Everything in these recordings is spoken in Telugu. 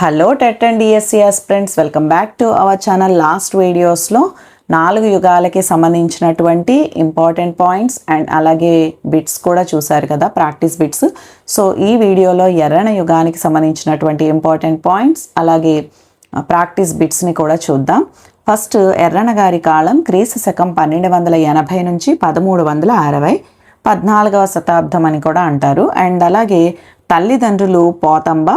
Hello TET and DSC aspirants, welcome back to our channel. Last వీడియోస్లో 4 యుగాలకి సంబంధించినటువంటి ఇంపార్టెంట్ పాయింట్స్ అండ్ అలాగే బిట్స్ కూడా చూసారు కదా, ప్రాక్టీస్ బిట్స్. సో ఈ వీడియోలో ఎర్రన యుగానికి సంబంధించినటువంటి ఇంపార్టెంట్ పాయింట్స్ అలాగే ప్రాక్టీస్ బిట్స్ని కూడా చూద్దాం. ఫస్ట్, ఎర్రన గారి కాలం క్రీస్తు శకం 1280 నుంచి 1360, 14వ శతాబ్దం అని కూడా అంటారు. అండ్ అలాగే తల్లిదండ్రులు పోతంబ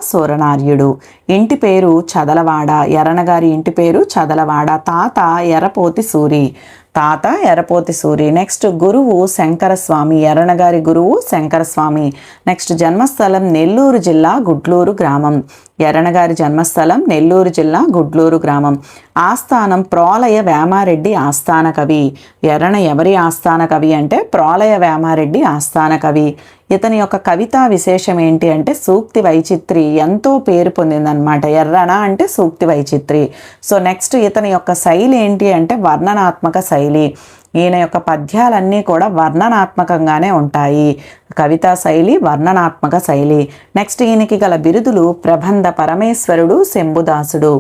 సూరనార్యుడు. ఇంటి పేరు చదలవాడ. ఎర్రన గారి ఇంటి పేరు చదలవాడ. తాత ఎర్రపోతి సూరి. నెక్స్ట్, గురువు శంకరస్వామి. ఎర్రన గారి గురువు శంకరస్వామి. నెక్స్ట్, జన్మస్థలం నెల్లూరు జిల్లా గుడ్లూరు గ్రామం. ఎర్రన గారి జన్మస్థలం నెల్లూరు జిల్లా గుడ్లూరు గ్రామం. ఆస్థానం ప్రోలయ వేమారెడ్డి ఆస్థాన కవి. ఎర్రన ఎవరి ఆస్థాన కవి అంటే ప్రోలయ వేమారెడ్డి ఆస్థాన కవి. ఇతని యొక్క కవితా విశేషం ఏంటి అంటే సూక్తి వైచిత్రి. ఎంతో పేరు పొందిందనమాట ఎర్రన అంటే సూక్తి వైచిత్రి. సో నెక్స్ట్, ఇతని యొక్క శైలి ఏంటి అంటే వర్ణనాత్మక శైలి. ఈయన యొక్క పద్యాలన్నీ కూడా వర్ణనాత్మకంగానే ఉంటాయి. కవితా శైలి వర్ణనాత్మక శైలి. నెక్స్ట్, ఈయనకి గల బిరుదులు ప్రబంధ పరమేశ్వరుడు, శంభుదాసుడు.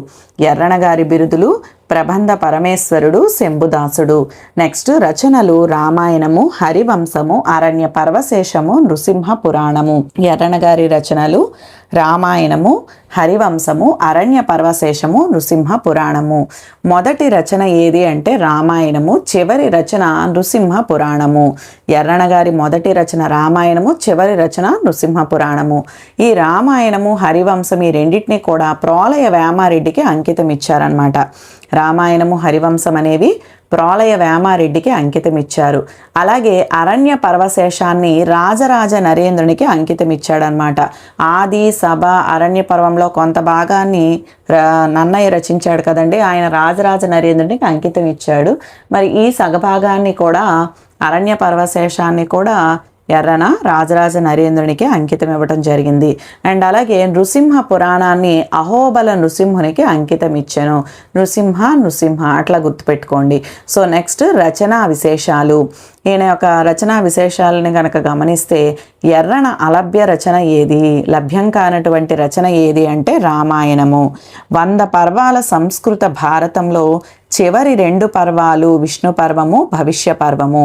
ఎర్రన గారి బిరుదులు ప్రబంధ పరమేశ్వరుడు, శంభుదాసుడు. నెక్స్ట్, రచనలు రామాయణము, హరివంశము, అరణ్య పర్వశేషము, నృసింహ పురాణము. ఎర్రన గారి రచనలు రామాయణము, హరివంశము, అరణ్య పర్వశేషము, నృసింహ పురాణము. మొదటి రచన ఏది అంటే రామాయణము, చివరి రచన నృసింహ పురాణము. ఎర్రన గారి మొదటి రచన రామాయణము, చివరి రచన నృసింహ పురాణము. ఈ రామాయణము, హరివంశం ఈ రెండింటినీ కూడా ప్రోలయ వేమారెడ్డికి అంకితం ఇచ్చారనమాట. రామాయణము, హరివంశం అనేవి ప్రోలయ వేమారెడ్డికి అంకితం ఇచ్చారు. అలాగే అరణ్య పర్వశేషాన్ని రాజరాజ నరేంద్రునికి అంకితం ఇచ్చాడనమాట. ఆది, సభ, అరణ్య పర్వంలో కొంత భాగాన్ని నన్నయ్య రచించాడు కదండి, ఆయన రాజరాజ నరేంద్రునికి అంకితం ఇచ్చాడు. మరి ఈ సగభాగాన్ని కూడా, అరణ్య పర్వశేషాన్ని కూడా ఎర్రన రాజరాజ నరేంద్రునికి అంకితం ఇవ్వటం జరిగింది. అండ్ అలాగే నృసింహ పురాణాన్ని అహోబల నృసింహునికి అంకితం ఇచ్చాను. నృసింహ అట్లా గుర్తుపెట్టుకోండి. సో నెక్స్ట్, రచనా విశేషాలు. ఈయన యొక్క రచనా విశేషాలని కనుక గమనిస్తే ఎర్రన అలభ్య రచన ఏది, లభ్యం కానటువంటి రచన ఏది అంటే రామాయణము. 100 పర్వాల సంస్కృత భారతంలో చివరి 2 పర్వాలు విష్ణు పర్వము, భవిష్య పర్వము.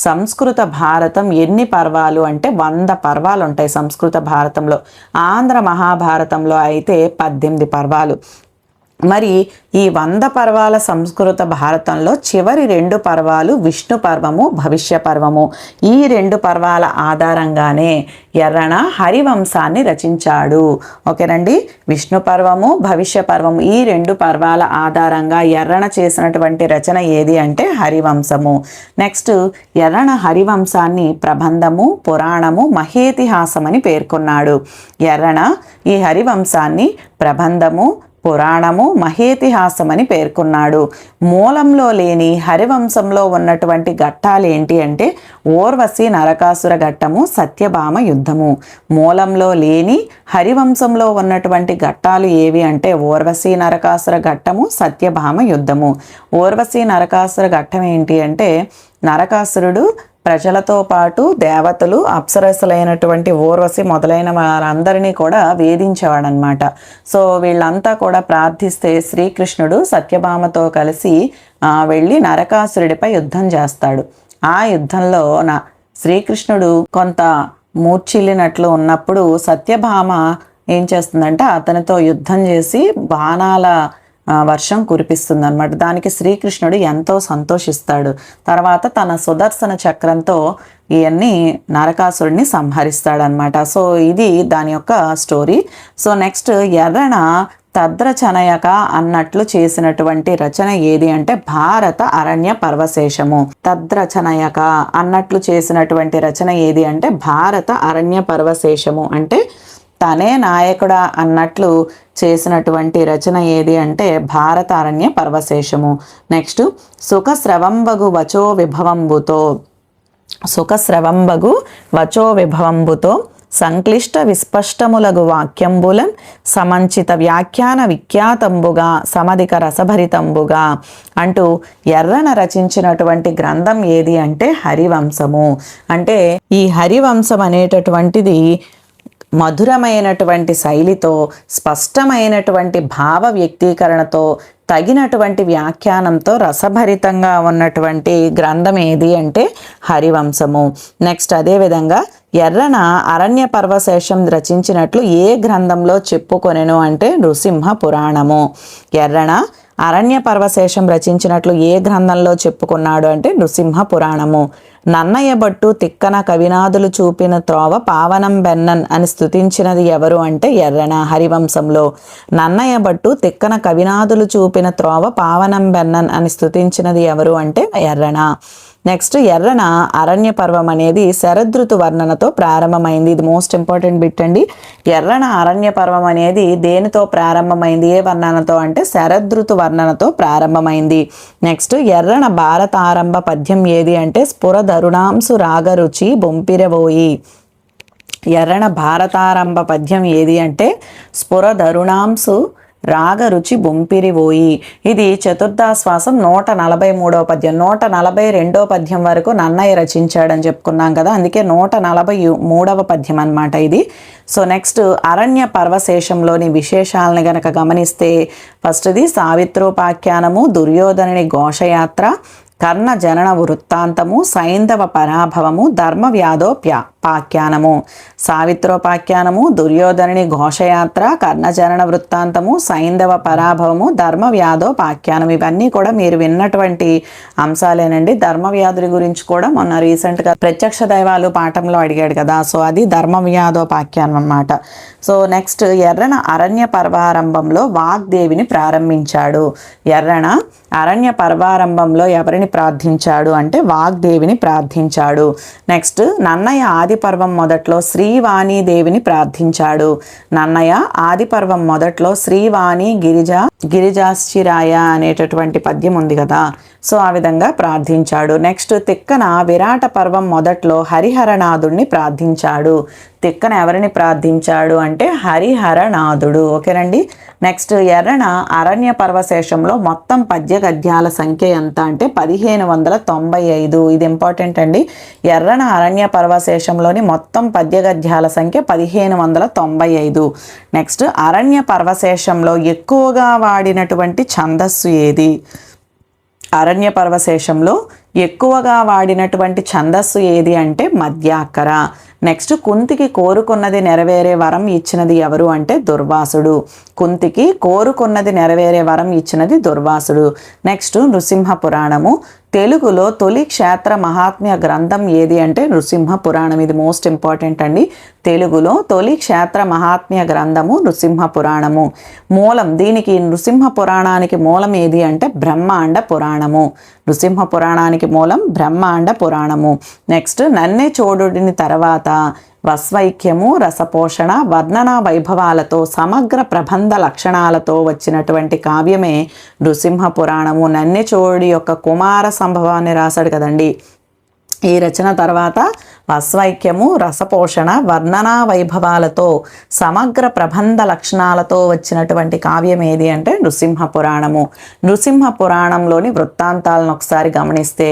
సంస్కృత భారతం ఎన్ని పర్వాలు అంటే 100 పర్వాలు ఉంటాయి సంస్కృత భారతంలో. ఆంధ్ర మహాభారతంలో అయితే 18 పర్వాలు. మరి ఈ 100 పర్వాల సంస్కృత భారతంలో చివరి 2 పర్వాలు విష్ణు పర్వము, భవిష్య పర్వము. ఈ 2 పర్వాల ఆధారంగానే ఎర్రన హరివంశాన్ని రచించాడు. ఓకేనండి, విష్ణు పర్వము, భవిష్య పర్వము ఈ 2 పర్వాల ఆధారంగా ఎర్రన చేసినటువంటి రచన ఏది అంటే హరివంశము. నెక్స్ట్, ఎర్రన హరివంశాన్ని ప్రబంధము, పురాణము, మహేతిహాసమని పేర్కొన్నాడు. ఎర్రన ఈ హరివంశాన్ని ప్రబంధము, పురాణము, మహేతిహాసమని పేర్కొన్నాడు. మూలంలో లేని హరివంశంలో ఉన్నటువంటి ఘట్టాలు ఏంటి అంటే ఓర్వశి నరకాసుర ఘట్టము, సత్యభామ యుద్ధము. మూలంలో లేని హరివంశంలో ఉన్నటువంటి ఘట్టాలు ఏవి అంటే ఓర్వశి నరకాసుర ఘట్టము, సత్యభామ యుద్ధము. ఓర్వశి నరకాసుర ఘట్టం ఏంటి అంటే నరకాసురుడు ప్రజలతో పాటు దేవతలు, అప్సరసులైనటువంటి ఓర్వశి మొదలైన వారందరినీ కూడా వేధించేవాడనమాట. సో వీళ్ళంతా కూడా ప్రార్థిస్తే శ్రీకృష్ణుడు సత్యభామతో కలిసి వెళ్ళి నరకాసురుడిపై యుద్ధం చేస్తాడు. ఆ యుద్ధంలో శ్రీకృష్ణుడు కొంత మూర్ఛిల్లినట్లు ఉన్నప్పుడు సత్యభామ ఏం చేస్తుందంటే అతనితో యుద్ధం చేసి బాణాల వర్షం కురిపిస్తుంది అనమాట. దానికి శ్రీకృష్ణుడు ఎంతో సంతోషిస్తాడు. తర్వాత తన సుదర్శన చక్రంతో ఇవన్నీ నరకాసురుడిని సంహరిస్తాడనమాట. సో ఇది దాని యొక్క స్టోరీ. సో నెక్స్ట్, ఎర్రన తద్రచనయక అన్నట్లు చేసినటువంటి రచన ఏది అంటే భారత అరణ్య పర్వశేషము. తద్రచనయక అన్నట్లు చేసినటువంటి రచన ఏది అంటే భారత అరణ్య పర్వశేషము. అంటే తనే నాయకుడా అన్నట్లు చేసినటువంటి రచన ఏది అంటే భారత అరణ్య పర్వశేషము. నెక్స్ట్, సుఖస్రవంబగు వచో విభవంబుతో సంక్లిష్ట విస్పష్టములగు వాక్యంబులన్ సమంచిత వ్యాఖ్యాన విఖ్యాతంబుగా సమధిక రసభరితంబుగా అంటూ ఎర్రన రచించినటువంటి గ్రంథం ఏది అంటే హరివంశము. అంటే ఈ హరివంశం అనేటటువంటిది మధురమైనటువంటి శైలితో, స్పష్టమైనటువంటి భావ వ్యక్తీకరణతో, తగినటువంటి వ్యాఖ్యానంతో రసభరితంగా ఉన్నటువంటి గ్రంథం ఏది అంటే హరివంశము. నెక్స్ట్ అదేవిధంగా ఎర్రన అరణ్య పర్వశేషం రచించినట్లు ఏ గ్రంథంలో చెప్పుకొనెను అంటే నృసింహ పురాణము. ఎర్రన అరణ్య పర్వశేషం రచించినట్లు ఏ గ్రంథంలో చెప్పుకున్నాడు అంటే నృసింహ పురాణము. నన్నయ్య భట్టు తిక్కన కవినాదులు చూపిన త్రోవ పావనం బెన్నన్ అని స్తుతించినది ఎవరు అంటే ఎర్రన హరివంశంలో. నన్నయ్య భట్టు తిక్కన కవినాదులు చూపిన త్రోవ పావనం బెన్నన్ అని స్తుతించినది ఎవరు అంటే ఎర్రన. నెక్స్ట్ ఎర్రన అరణ్య పర్వం అనేది శరదృతు వర్ణనతో ప్రారంభమైంది. ఇది మోస్ట్ ఇంపార్టెంట్ బిట్ అండి. ఎర్రన అరణ్య పర్వం అనేది దేనితో ప్రారంభమైంది, ఏ వర్ణనతో అంటే శరదృతు వర్ణనతో ప్రారంభమైంది. నెక్స్ట్ ఎర్రన భారతారంభ పద్యం ఏది అంటే స్ఫురధరుణాంసు రాగరుచి బొంపిరబోయి. ఎర్రన భారతారంభ పద్యం ఏది అంటే స్ఫురధరుణాంసు రాగరుచి బొంపిరివోయి. ఇది చతుర్థాశ్వాసం 143వ పద్యం. 142వ పద్యం వరకు నన్నయ్య రచించాడని చెప్పుకున్నాం కదా, అందుకే 143వ పద్యం అన్నమాట ఇది. సో నెక్స్ట్ అరణ్య పర్వశేషంలోని విశేషాలను గనక గమనిస్తే ఫస్ట్ది సావిత్రోపాఖ్యానము, దుర్యోధనుని ఘోషయాత్ర, కర్ణ జనన వృత్తాంతము, సైంధవ పరాభవము, ధర్మవ్యాధోపాఖ్యానము. సావిత్రోపాఖ్యానము, దుర్యోధనుని ఘోషయాత్ర, కర్ణజనన వృత్తాంతము, సైంధవ పరాభవము, ధర్మవ్యాధోపాఖ్యానం. ఇవన్నీ కూడా మీరు విన్నటువంటి అంశాలేనండి. ధర్మవ్యాధుడి గురించి కూడా మొన్న రీసెంట్గా ప్రత్యక్ష దైవాలు పాఠంలో అడిగాడు కదా, సో అది ధర్మవ్యాధోపాఖ్యానం అన్నమాట. సో నెక్స్ట్ ఎర్రన అరణ్య పర్వారంభంలో వాగ్దేవిని ప్రారంభించాడు. ఎర్రన అరణ్య పర్వారంభంలో ఎవరిని ప్రార్థించాడు అంటే వాగ్దేవిని ప్రార్థించాడు. నెక్స్ట్ నన్నయ్య ఆది పర్వం మొదట్లో శ్రీవాణీదేవిని ప్రార్థించాడు. నన్నయ్య ఆది పర్వం మొదట్లో శ్రీవాణి గిరిజాశ్చిరాయ అనేటటువంటి పద్యం ఉంది కదా, సో ఆ విధంగా ప్రార్థించాడు. నెక్స్ట్ తిక్కన విరాట పర్వం మొదట్లో హరిహరనాథుడిని ప్రార్థించాడు. తిక్కన ఎవరిని ప్రార్థించాడు అంటే హరిహరనాథుడు. ఓకేనండి. నెక్స్ట్ ఎర్రన అరణ్య పర్వశేషంలో మొత్తం పద్య గద్యాల సంఖ్య ఎంత అంటే 1595. ఇది ఇంపార్టెంట్ అండి. ఎర్రన అరణ్య పర్వశేషంలోని మొత్తం పద్య గద్యాల సంఖ్య 1595. నెక్స్ట్ అరణ్య పర్వశేషంలో ఎక్కువగా వాడినటువంటి ఛందస్సు ఏది? అరణ్య పర్వశేషంలో ఎక్కువగా వాడినటువంటి ఛందస్సు ఏది అంటే మధ్యాకర. నెక్స్ట్ కుంతికి కోరుకున్నది నెరవేరే వరం ఇచ్చినది ఎవరు అంటే దుర్వాసుడు. కుంతికి కోరుకున్నది నెరవేరే వరం ఇచ్చినది దుర్వాసుడు. నెక్స్ట్ నృసింహ పురాణము. తెలుగులో తొలి క్షేత్ర మహాత్మ్య గ్రంథం ఏది అంటే నృసింహ పురాణం. ఇది మోస్ట్ ఇంపార్టెంట్ అండి. తెలుగులో తొలి క్షేత్ర మహాత్మ్య గ్రంథము నృసింహ పురాణము. మూలం, దీనికి నృసింహ పురాణానికి మూలం ఏది అంటే బ్రహ్మాండ పురాణము. నృసింహ పురాణానికి మూలం బ్రహ్మాండ పురాణము. నెక్స్ట్ నన్నె చోడుడిని తర్వాత వస్వైక్యము, రసపోషణ, వర్ణన వైభవాలతో సమగ్ర ప్రబంధ లక్షణాలతో వచ్చినటువంటి కావ్యమే నృసింహ పురాణము. నన్నెచోడి యొక్క కుమార సంభవాన్ని రాశాడు కదండి. ఈ రచన తర్వాత వస్వైక్యము, రసపోషణ, వర్ణనా వైభవాలతో సమగ్ర ప్రబంధ లక్షణాలతో వచ్చినటువంటి కావ్యం ఏది అంటే నృసింహ పురాణము. నృసింహ పురాణంలోని వృత్తాంతాలను ఒకసారి గమనిస్తే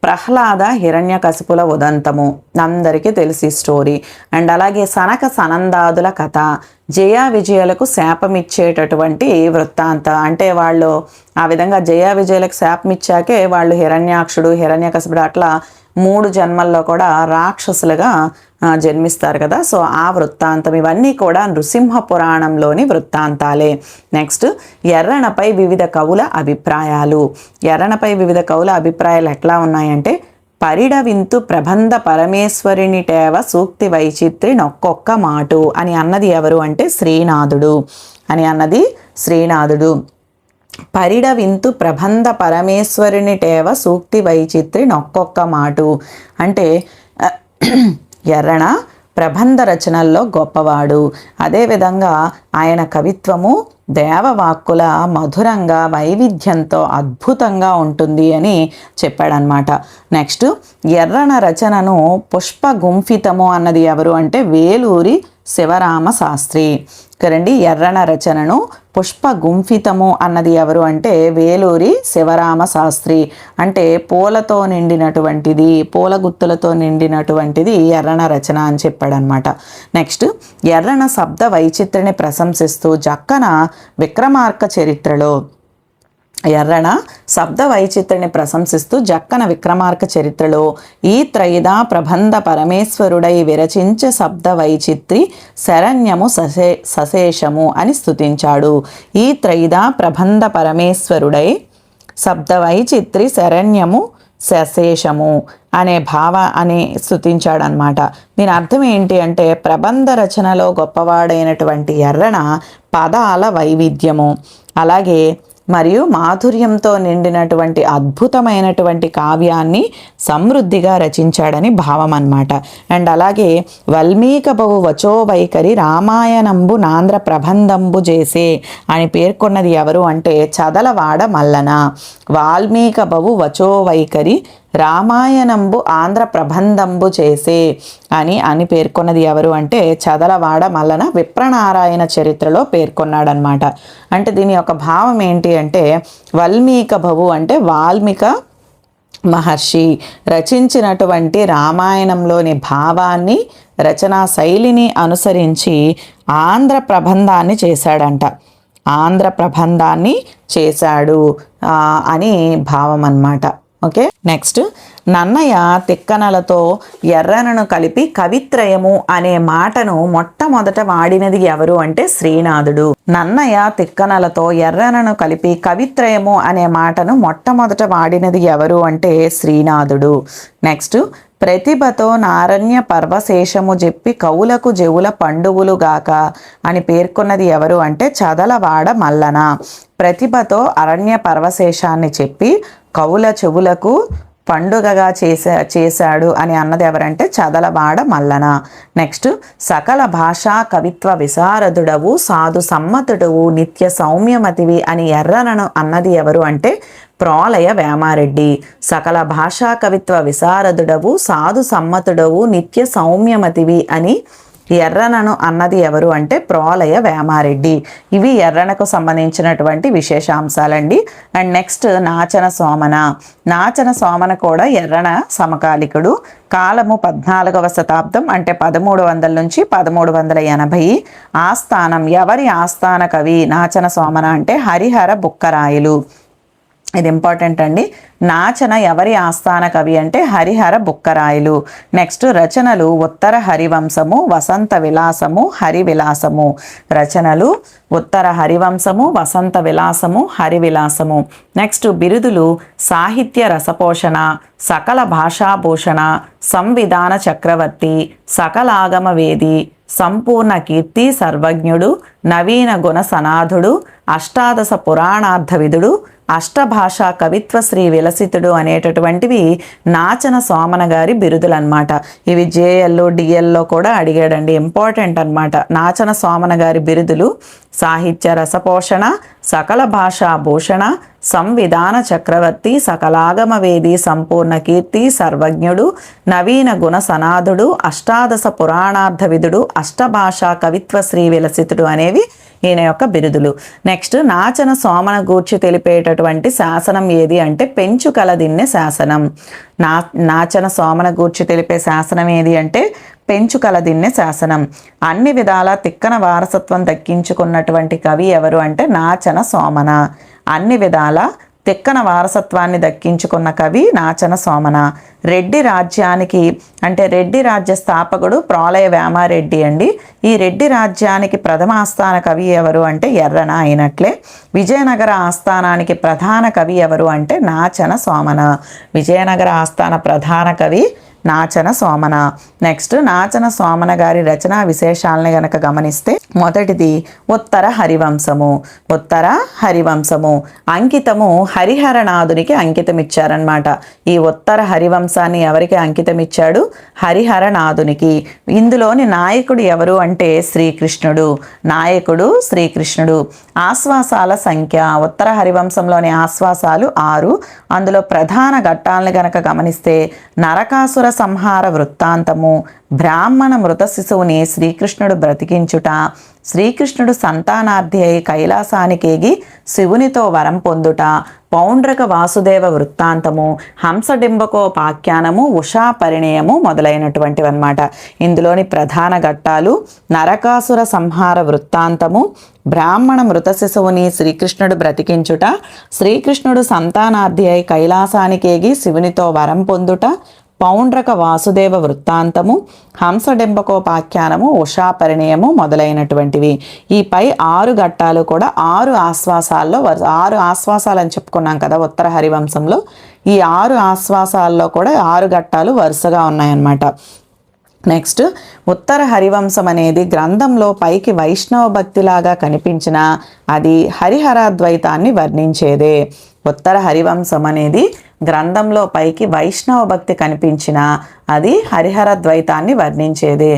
ప్రహ్లాద హిరణ్యకశిపుల ఉదంతము అందరికీ తెలిసి స్టోరీ. అండ్ అలాగే సనక సనందాదుల కథ, జయ విజయులకు శాపమిచ్చేటటువంటి వృత్తాంత. అంటే వాళ్ళు ఆ విధంగా జయ విజయులకు శాపమిచ్చాకే వాళ్ళు హిరణ్యాక్షుడు, హిరణ్యకశిపుడు అట్లా 3 జన్మల్లో కూడా రాక్షసులుగా జన్మిస్తారు కదా, సో ఆ వృత్తాంతం. ఇవన్నీ కూడా నృసింహ పురాణంలోని వృత్తాంతాలే. నెక్స్ట్ ఎర్రనపై వివిధ కవుల అభిప్రాయాలు. ఎర్రనపై వివిధ కవుల అభిప్రాయాలు ఎట్లా ఉన్నాయంటే పరిడవింతు ప్రబంధ పరమేశ్వరినిటేవ సూక్తి వైచిత్రి నొక్కొక్క మాటు అని అన్నది ఎవరు అంటే శ్రీనాథుడు. పరిడవింతు ప్రబంధ పరమేశ్వరునిటేవ సూక్తి వైచిత్రి నొక్కొక్క మాటు అంటే ఎర్రన ప్రబంధ రచనల్లో గొప్పవాడు. అదేవిధంగా ఆయన కవిత్వము దేవవాక్కుల మధురంగా వైవిధ్యంతో అద్భుతంగా ఉంటుంది అని చెప్పాడనమాట. నెక్స్ట్ ఎర్రన రచనను పుష్పగుంఫితము అన్నది ఎవరు అంటే వేలూరి శివరామ శాస్త్రి. కరండి ఎర్రన రచనను పుష్ప గుంఫితము అన్నది ఎవరు అంటే వేలూరి శివరామ శాస్త్రి. అంటే పూలతో నిండినటువంటిది, పూల గుత్తులతో నిండినటువంటిది ఎర్రన రచన అని చెప్పాడనమాట. నెక్స్ట్ ఎర్రన శబ్ద వైచిత్రిని ప్రశంసిస్తూ జక్కన విక్రమార్క చరిత్రలో ఎర్రన శబ్ద వైచిత్రిని ప్రశంసిస్తూ జక్కన విక్రమార్క చరిత్రలో ఈ త్రైదా ప్రబంధ పరమేశ్వరుడై విరచించ శబ్ద వైచిత్రి శరణ్యము సశేషము అని స్తుతించాడు. ఈ త్రైదా ప్రబంధ పరమేశ్వరుడై శబ్ద వైచిత్రి శరణ్యము సశేషము అనే అని స్తుతించాడనమాట. దీని అర్థం ఏంటి అంటే ప్రబంధ రచనలో గొప్పవాడైనటువంటి ఎర్రన పదాల వైవిధ్యము అలాగే మరియు మాధుర్యంతో నిండినటువంటి అద్భుతమైనటువంటి కావ్యాన్ని సమృద్ధిగా రచించాడని భావం అన్నమాట. అండ్ అలాగే వల్మీక బహు వచో వైఖరి రామాయణంబు నాంధ్ర ప్రబంధంబు చేసే అని పేర్కొన్నది ఎవరు అంటే చదలవాడ మల్లన. వాల్మీక బహు వచో వైఖరి రామాయణంబు ఆంధ్ర ప్రబంధంబు చేసే అని పేర్కొన్నది ఎవరు అంటే చదలవాడ మల్లన విప్రనారాయణ చరిత్రలో పేర్కొన్నాడనమాట. అంటే దీని యొక్క భావం ఏంటి అంటే వల్మీక భవు అంటే వాల్మీక మహర్షి రచించినటువంటి రామాయణంలోని భావాన్ని రచనా శైలిని అనుసరించి ఆంధ్ర ప్రబంధాన్ని చేశాడంట. ఆంధ్ర ప్రబంధాన్ని చేశాడు అని భావం అన్నమాట. ఓకే, నెక్స్ట్ నన్నయ్య తిక్కనలతో ఎర్రనను కలిపి కవిత్రయము అనే మాటను మొట్టమొదట వాడినది ఎవరు అంటే శ్రీనాథుడు. నన్నయ్య తిక్కనలతో ఎర్రనను కలిపి కవిత్రయము అనే మాటను మొట్టమొదట వాడినది ఎవరు అంటే శ్రీనాథుడు. నెక్స్ట్ ప్రతిభతో నారణ్య పర్వశేషము చెప్పి కవులకు జవుల పండువులుగాక అని పేర్కొన్నది ఎవరు అంటే చదలవాడ మల్లన. ప్రతిభతో అరణ్య పర్వశేషాన్ని చెప్పి కవుల చెవులకు పండుగగా చేశాడు అని అన్నది ఎవరంటే చదలవాడ మల్లన. నెక్స్ట్ సకల భాషా కవిత్వ విశారదుడవు సాధు సమ్మతుడవు నిత్య సౌమ్యమతివి అని ఎర్రనను అన్నది ఎవరు అంటే ప్రోలయ వేమారెడ్డి. సకల భాషా కవిత్వ విశారదుడవు సాధు సమ్మతుడవు నిత్య సౌమ్యమతివి అని ఎర్రనను అన్నది ఎవరు అంటే ప్రోలయ వేమారెడ్డి. ఇవి ఎర్రనకు సంబంధించినటువంటి విశేషాంశాలండి. And next Nachana Somana. నాచన సోమన కూడా ఎర్రన సమకాలికుడు. కాలము 14వ శతాబ్దం అంటే 1300 నుంచి 1380. ఆస్థానం ఎవరి ఆస్థాన కవి నాచన సోమన అంటే హరిహర బుక్కరాయలు. ఇది ఇంపార్టెంట్ అండి. నాచన ఎవరి ఆస్థాన కవి అంటే హరిహర బుక్కరాయలు. నెక్స్ట్ రచనలు ఉత్తర హరివంశము వసంత విలాసము హరి విలాసము. రచనలు ఉత్తర హరివంశము వసంత విలాసము హరి విలాసము. నెక్స్ట్ బిరుదులు సాహిత్య రసపోషణ సకల భాషాభూషణ సంవిధాన చక్రవర్తి సకలాగమ వేది సంపూర్ణ కీర్తి సర్వజ్ఞుడు నవీన గుణ సనాథుడు అష్టాదశ పురాణార్థవిదుడు అష్టభాషా కవిత్వ శ్రీ విలసితుడు అనేటటువంటివి నాచన సోమన గారి బిరుదులు అనమాట. ఇవి జేఎల్లో డిఎల్లో కూడా అడిగాడండి, ఇంపార్టెంట్ అనమాట. నాచన సోమన గారి బిరుదులు సాహిత్య రసపోషణ సకల భాషా భూషణ సంవిధాన చక్రవర్తి సకలాగమ వేది సంపూర్ణ కీర్తి సర్వజ్ఞుడు నవీన గుణ సనాథుడు అష్టాదశ పురాణార్థవిదుడు అష్టభాషా కవిత్వ శ్రీ విలసితుడు అనేవి ఈయన యొక్క బిరుదులు. నెక్స్ట్ నాచన సోమన గూర్చి తెలిపేటటువంటి శాసనం ఏది అంటే పెంచుకల దిన్నె శాసనం. నాచన సోమన గూర్చి తెలిపే శాసనం ఏది అంటే పెంచుకల దిన్నె శాసనం. అన్ని విధాల తిక్కన వారసత్వం దక్కించుకున్నటువంటి కవి ఎవరు అంటే నాచన సోమన. అన్ని విధాల తిక్కన వారసత్వాన్ని దక్కించుకున్న కవి నాచన సోమన. రెడ్డి రాజ్యానికి అంటే రెడ్డి రాజ్య స్థాపకుడు ప్రోలయ వేమారెడ్డి అండి. ఈ రెడ్డి రాజ్యానికి ప్రథమ ఆస్థాన కవి ఎవరు అంటే ఎర్రన అయినట్లే. విజయనగర ఆస్థానానికి ప్రధాన కవి ఎవరు అంటే నాచన సోమన. విజయనగర ఆస్థాన ప్రధాన కవి నాచన సోమన. నెక్స్ట్ నాచన సోమన గారి రచనా విశేషాలని గనక గమనిస్తే మొదటిది ఉత్తర హరివంశము. ఉత్తర హరివంశము అంకితము హరిహరనాథునికి అంకితం ఇచ్చారనమాట. ఈ ఉత్తర హరివంశాన్ని ఎవరికి అంకితం ఇచ్చాడు? హరిహరనాథునికి. ఇందులోని నాయకుడు ఎవరు అంటే శ్రీకృష్ణుడు. నాయకుడు శ్రీకృష్ణుడు. ఆశ్వాసాల సంఖ్య ఉత్తర హరివంశంలోని ఆశ్వాసాలు 6. అందులో ప్రధాన ఘట్టాలను గనక గమనిస్తే నరకాసుర సంహార వృత్తాంతము, బ్రాహ్మణ మృత శిశువుని శ్రీకృష్ణుడు బ్రతికించుట, శ్రీకృష్ణుడు సంతానార్థి అయి కైలాసానికేగి శివునితో వరం పొందుట, పౌండ్రక వాసుదేవ వృత్తాంతము, హంసడింబకోపాఖ్యానము, ఉషా పరిణయము మొదలైనటువంటివి అన్నమాట. ఇందులోని ప్రధాన ఘట్టాలు నరకాసుర సంహార వృత్తాంతము, బ్రాహ్మణ మృత శిశువుని శ్రీకృష్ణుడు బ్రతికించుట, శ్రీకృష్ణుడు సంతానార్థి అయి కైలాసానికేగి శివునితో వరం పొందుట, పౌండ్రక వాసుదేవ వృత్తాంతము, హంసడింబకోపాఖ్యానము, ఉషా పరిణయము మొదలైనటువంటివి. ఈ పై 6 ఘట్టాలు కూడా 6 ఆశ్వాసాల్లో 6 ఆశ్వాసాలు అని చెప్పుకున్నాం కదా ఉత్తర హరివంశంలో. ఈ 6 ఆశ్వాసాల్లో కూడా 6 ఘట్టాలు వరుసగా ఉన్నాయన్నమాట. నెక్స్ట్ ఉత్తర హరివంశం అనేది గ్రంథంలో పైకి వైష్ణవ భక్తిలాగా కనిపించిన అది హరిహరాద్వైతాన్ని వర్ణించేదే. ఉత్తర హరివంశం అనేది గ్రంథంలో పైకి వైష్ణవ భక్తి కనిపించిన అది హరిహర ద్వైతాన్ని వర్ణించేదే.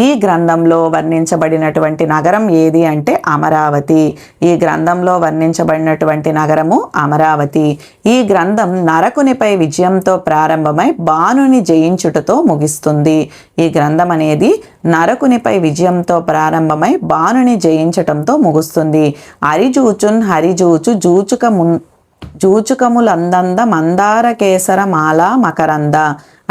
ఈ గ్రంథంలో వర్ణించబడినటువంటి నగరం ఏది అంటే అమరావతి. ఈ గ్రంథంలో వర్ణించబడినటువంటి నగరము అమరావతి. ఈ గ్రంథం నరకునిపై విజయంతో ప్రారంభమై బాణుని జయించుటతో ముగిస్తుంది. ఈ గ్రంథం అనేది నరకునిపై విజయంతో ప్రారంభమై బాణుని జయించటంతో ముగుస్తుంది. హరిజూచున్ హరిజూచు జూచుకములందంద మందార కేసర మాల మకరంద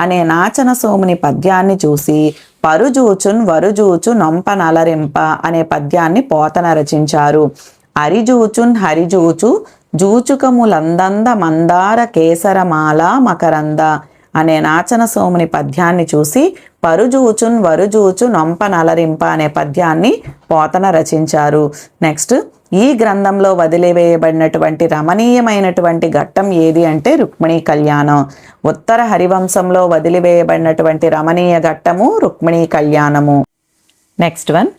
అనే నాచన సోముని పద్యాన్ని చూసి పరుజూచున్ వరుజూచు నొంప నలరింప అనే పద్యాన్ని పోతన రచించారు. హరిజూచున్ హరిజూచు జూచుకములందంద మందార కేసర మాల మకరంద అనే నాచన సోముని పద్యాన్ని చూసి పరుజూచున్ వరుజూచు నొంప నలరింప అనే పద్యాన్ని పోతన రచించారు. నెక్స్ట్ ఈ గ్రంథంలో వదిలివేయబడినటువంటి రమణీయమైనటువంటి ఘట్టం ఏది అంటే రుక్మిణీ కళ్యాణం. ఉత్తర హరివంశంలో వదిలివేయబడినటువంటి రమణీయ ఘట్టము రుక్మిణీ కళ్యాణము. నెక్స్ట్ వన్,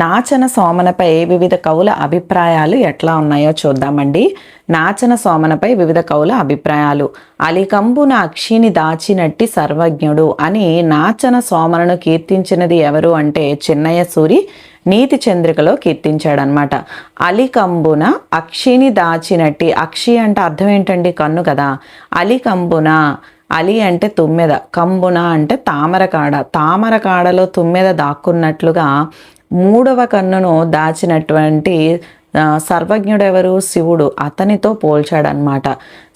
నాచన సోమనపై వివిధ కవుల అభిప్రాయాలు ఎట్లా ఉన్నాయో చూద్దామండి. నాచన సోమనపై వివిధ కవుల అభిప్రాయాలు. అలికంబున అక్షిని దాచినట్టి సర్వజ్ఞుడు అని నాచన సోమనను కీర్తించినది ఎవరు అంటే చిన్నయ్య సూరి నీతి చంద్రికలో కీర్తించాడనమాట. అలికంబున అక్షిని దాచినట్టి, అక్షి అంటే అర్థం ఏంటండి? కన్ను కదా. అలికంబున, అలి అంటే తుమ్మెద, కంబున అంటే తామరకాడ, తామరకాడలో తుమ్మెద దాక్కున్నట్లుగా 3వ కన్నును దాచినటువంటి సర్వజ్ఞుడెవరు? శివుడు. అతనితో పోల్చాడనమాట.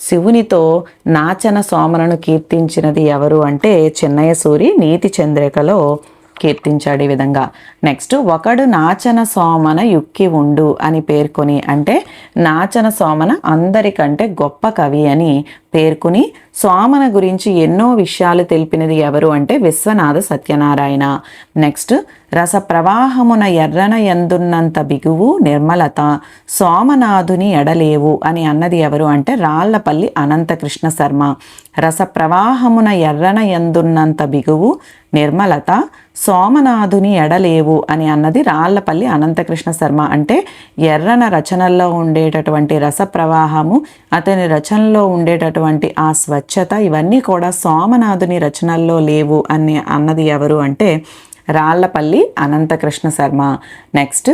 శివునితో నాచన సోమనను కీర్తించినది ఎవరు అంటే చిన్నయ్య సూరి నీతి చంద్రికలో కీర్తించాడు ఈ విధంగా. నెక్స్ట్, ఒకడు నాచన సోమన యుక్కి ఉండు అని పేర్కొని, అంటే నాచన సోమన అందరికంటే గొప్ప కవి అని పేర్కొని సోమన గురించి ఎన్నో విషయాలు తెలిపినది ఎవరు అంటే విశ్వనాథ సత్యనారాయణ. నెక్స్ట్, రస ప్రవాహమున ఎర్రన ఎందున్నంత బిగువు నిర్మలత సోమనాథుని ఎడలేవు అని అన్నది ఎవరు అంటే రాళ్లపల్లి అనంతకృష్ణ శర్మ. రస ప్రవాహమున ఎర్రన ఎందున్నంత బిగువు నిర్మలత సోమనాథుని ఎడలేవు అని అన్నది రాళ్లపల్లి అనంతకృష్ణ శర్మ. అంటే ఎర్రన రచనల్లో ఉండేటటువంటి రస ప్రవాహము, అతని రచనలో ఉండేటటువంటి ఆ స్వచ్ఛత, ఇవన్నీ కూడా సోమనాథుని రచనల్లో లేవు అని అన్నది ఎవరు అంటే రాళ్లపల్లి అనంతకృష్ణ శర్మ. నెక్స్ట్,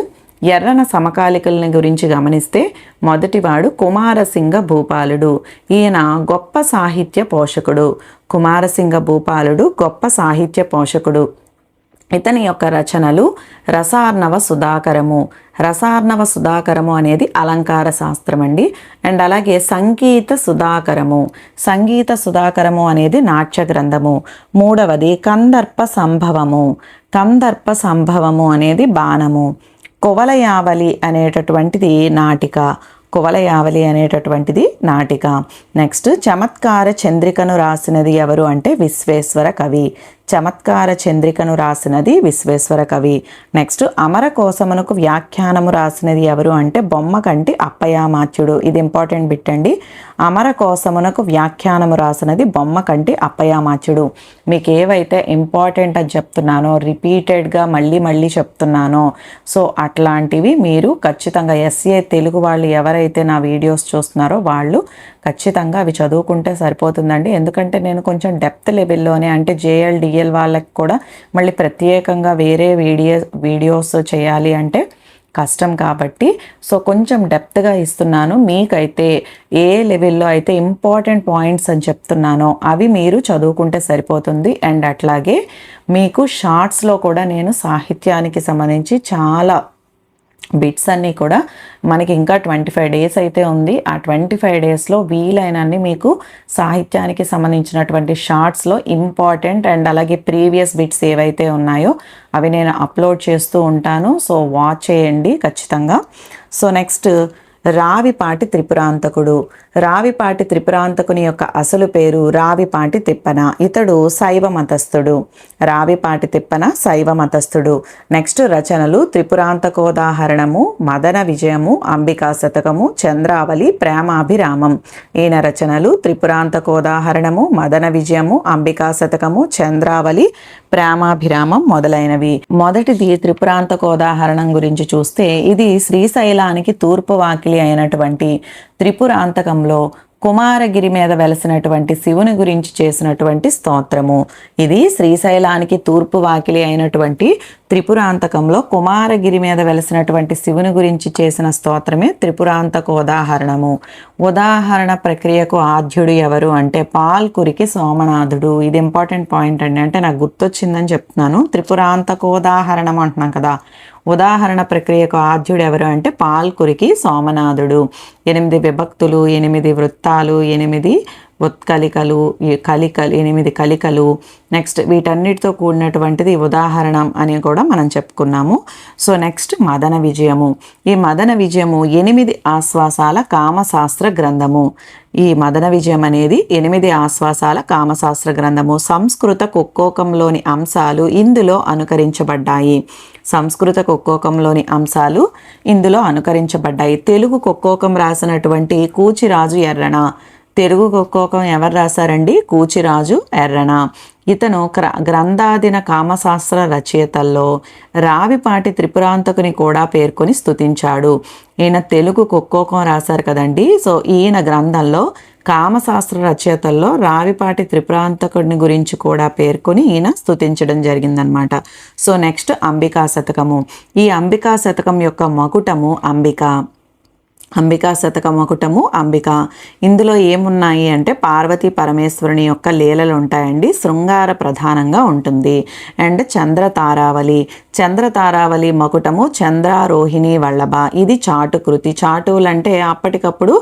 ఎర్రన సమకాలికల్ని గురించి గమనిస్తే మొదటివాడు కుమారసింగ భూపాలుడు. ఈయన గొప్ప సాహిత్య పోషకుడు. కుమారసింగ భూపాలుడు గొప్ప సాహిత్య పోషకుడు. ఇతని యొక్క రచనలు రసార్ణవ సుధాకరము. రసార్ణవ సుధాకరము అనేది అలంకార శాస్త్రం అండి. అండ్ అలాగే సంగీత సుధాకరము. సంగీత సుధాకరము అనేది నాట్య గ్రంథము. 3వది కందర్ప సంభవము. కందర్ప సంభవము అనేది బాణము. కువలయావలి అనేటటువంటిది నాటిక. కువలయావలి అనేటటువంటిది నాటిక. నెక్స్ట్, చమత్కార చంద్రికను రాసినది ఎవరు అంటే విశ్వేశ్వర కవి. చమత్కార చంద్రికను రాసినది విశ్వేశ్వర కవి. నెక్స్ట్, అమర కోసమునకు వ్యాఖ్యానము రాసినది ఎవరు అంటే బొమ్మకంటి అప్పయామాత్యుడు. ఇది ఇంపార్టెంట్ బిట్ అండి. అమర కోసమునకు వ్యాఖ్యానము రాసినది బొమ్మకంటి అప్పయామాత్యుడు. మీకు ఏవైతే ఇంపార్టెంట్ అని చెప్తున్నానో, రిపీటెడ్గా మళ్ళీ చెప్తున్నానో, సో అట్లాంటివి మీరు ఖచ్చితంగా ఎస్ఏ తెలుగు వాళ్ళు ఎవరైతే నా వీడియోస్ చూస్తున్నారో వాళ్ళు ఖచ్చితంగా అవి చదువుకుంటే సరిపోతుందండి. ఎందుకంటే నేను కొంచెం డెప్త్ లెవెల్లోనే, అంటే JLDL వాళ్ళకి కూడా మళ్ళీ ప్రత్యేకంగా వేరే వీడియోస్ చేయాలి అంటే కష్టం కాబట్టి సో కొంచెం డెప్త్గా ఇస్తున్నాను. మీకైతే ఏ లెవెల్లో అయితే ఇంపార్టెంట్ పాయింట్స్ అని చెప్తున్నానో అవి మీరు చదువుకుంటే సరిపోతుంది. అండ్ అట్లాగే మీకు షార్ట్స్లో కూడా నేను సాహిత్యానికి సంబంధించి చాలా బిట్స్ అన్నీ కూడా మనకి ఇంకా 25 డేస్ అయితే ఉంది. ఆ 25 డేస్లో వీలైనన్ని మీకు సాహిత్యానికి సంబంధించినటువంటి షార్ట్స్లో ఇంపార్టెంట్ అండ్ అలాగే ప్రీవియస్ బిట్స్ ఏవైతే ఉన్నాయో అవి నేను అప్లోడ్ చేస్తూ ఉంటాను. సో వాచ్ చేయండి ఖచ్చితంగా. So next Ravipati Tripurantakudu. రావిపాటి త్రిపురాంతకుని యొక్క అసలు పేరు రావిపాటి తిప్పన. ఇతడు శైవ మతస్థుడు. రావిపాటి తిప్పన శైవ మతస్థుడు. నెక్స్ట్ రచనలు త్రిపురాంతకోదాహరణము, మదన విజయము, అంబికా శతకము, చంద్రావళి, ప్రేమాభిరామం. ఈయన రచనలు త్రిపురాంతకోదాహరణము, మదన విజయము, అంబికా శతకము, చంద్రావళి, ప్రేమాభిరామం మొదలైనవి. మొదటిది త్రిపురాంతకోదాహరణం గురించి చూస్తే ఇది శ్రీశైలానికి తూర్పు వాకిలి అయినటువంటి త్రిపురాంతకంలో కుమారగిరి మీద వెలసినటువంటి శివుని గురించి చేసినటువంటి స్తోత్రము. ఇది శ్రీశైలానికి తూర్పు వాకిలి అయినటువంటి త్రిపురాంతకంలో కుమారగిరి మీద వెలసినటువంటి శివుని గురించి చేసిన స్తోత్రమే త్రిపురాంతకోదాహరణము. ఉదాహరణ ప్రక్రియకు ఆద్యుడు ఎవరు అంటే పాల్కురికి సోమనాథుడు. ఇది ఇంపార్టెంట్ పాయింట్ అండి, అంటే నాకు గుర్తొచ్చిందని చెప్తున్నాను. త్రిపురాంతకోదాహరణం అంటున్నాం కదా, ఉదాహరణ ప్రక్రియకు ఆద్యుడు ఎవరు అంటే పాల్కురికి సోమనాథుడు. 8 విభక్తులు, 8 వృత్తాలు, 8 ఉత్కలికలు, 8 కలికలు. నెక్స్ట్ వీటన్నిటితో కూడినటువంటిది ఉదాహరణం అని కూడా మనం చెప్పుకున్నాము. సో నెక్స్ట్ మదన విజయము. ఈ మదన విజయము 8 ఆశ్వాసాల కామశాస్త్ర గ్రంథము. ఈ మదన విజయం అనేది 8 ఆశ్వాసాల కామశాస్త్ర గ్రంథము. సంస్కృత కుక్కోకంలోని అంశాలు ఇందులో అనుకరించబడ్డాయి. సంస్కృత కుక్కోకంలోని అంశాలు ఇందులో అనుకరించబడ్డాయి. తెలుగు కుక్కోకం రాసినటువంటి కూచిరాజు ఎర్రన. తెలుగు కుక్కోకం ఎవరు రాశారండి? కూచిరాజు ఎర్రన. ఇతను గ్రంథాదిన కామశాస్త్ర రచయితల్లో రావిపాటి త్రిపురాంతకుని కూడా పేర్కొని స్తుతించాడు. ఈయన తెలుగు కుక్కోకం రాశారు కదండి. సో ఈయన గ్రంథంలో కామశాస్త్ర రచయితల్లో రావిపాటి త్రిపురాంతకుడిని గురించి కూడా పేర్కొని ఈయన స్తుతించడం జరిగిందనమాట. సో నెక్స్ట్ అంబికా శతకము. ఈ అంబికా శతకం యొక్క మకుటము అంబిక. అంబికా శతకం ఒకటము అంబిక. ఇందులో ఏమున్నాయి అంటే పార్వతీ పరమేశ్వరుని యొక్క లీలలు ఉంటాయండి. శృంగార ప్రధానంగా ఉంటుంది. అండ్ చంద్రతారావళి. చంద్రతారావళి మకుటము చంద్రారోహిణి వల్లభ. ఇది చాటుకృతి. చాటువులంటే అప్పటికప్పుడు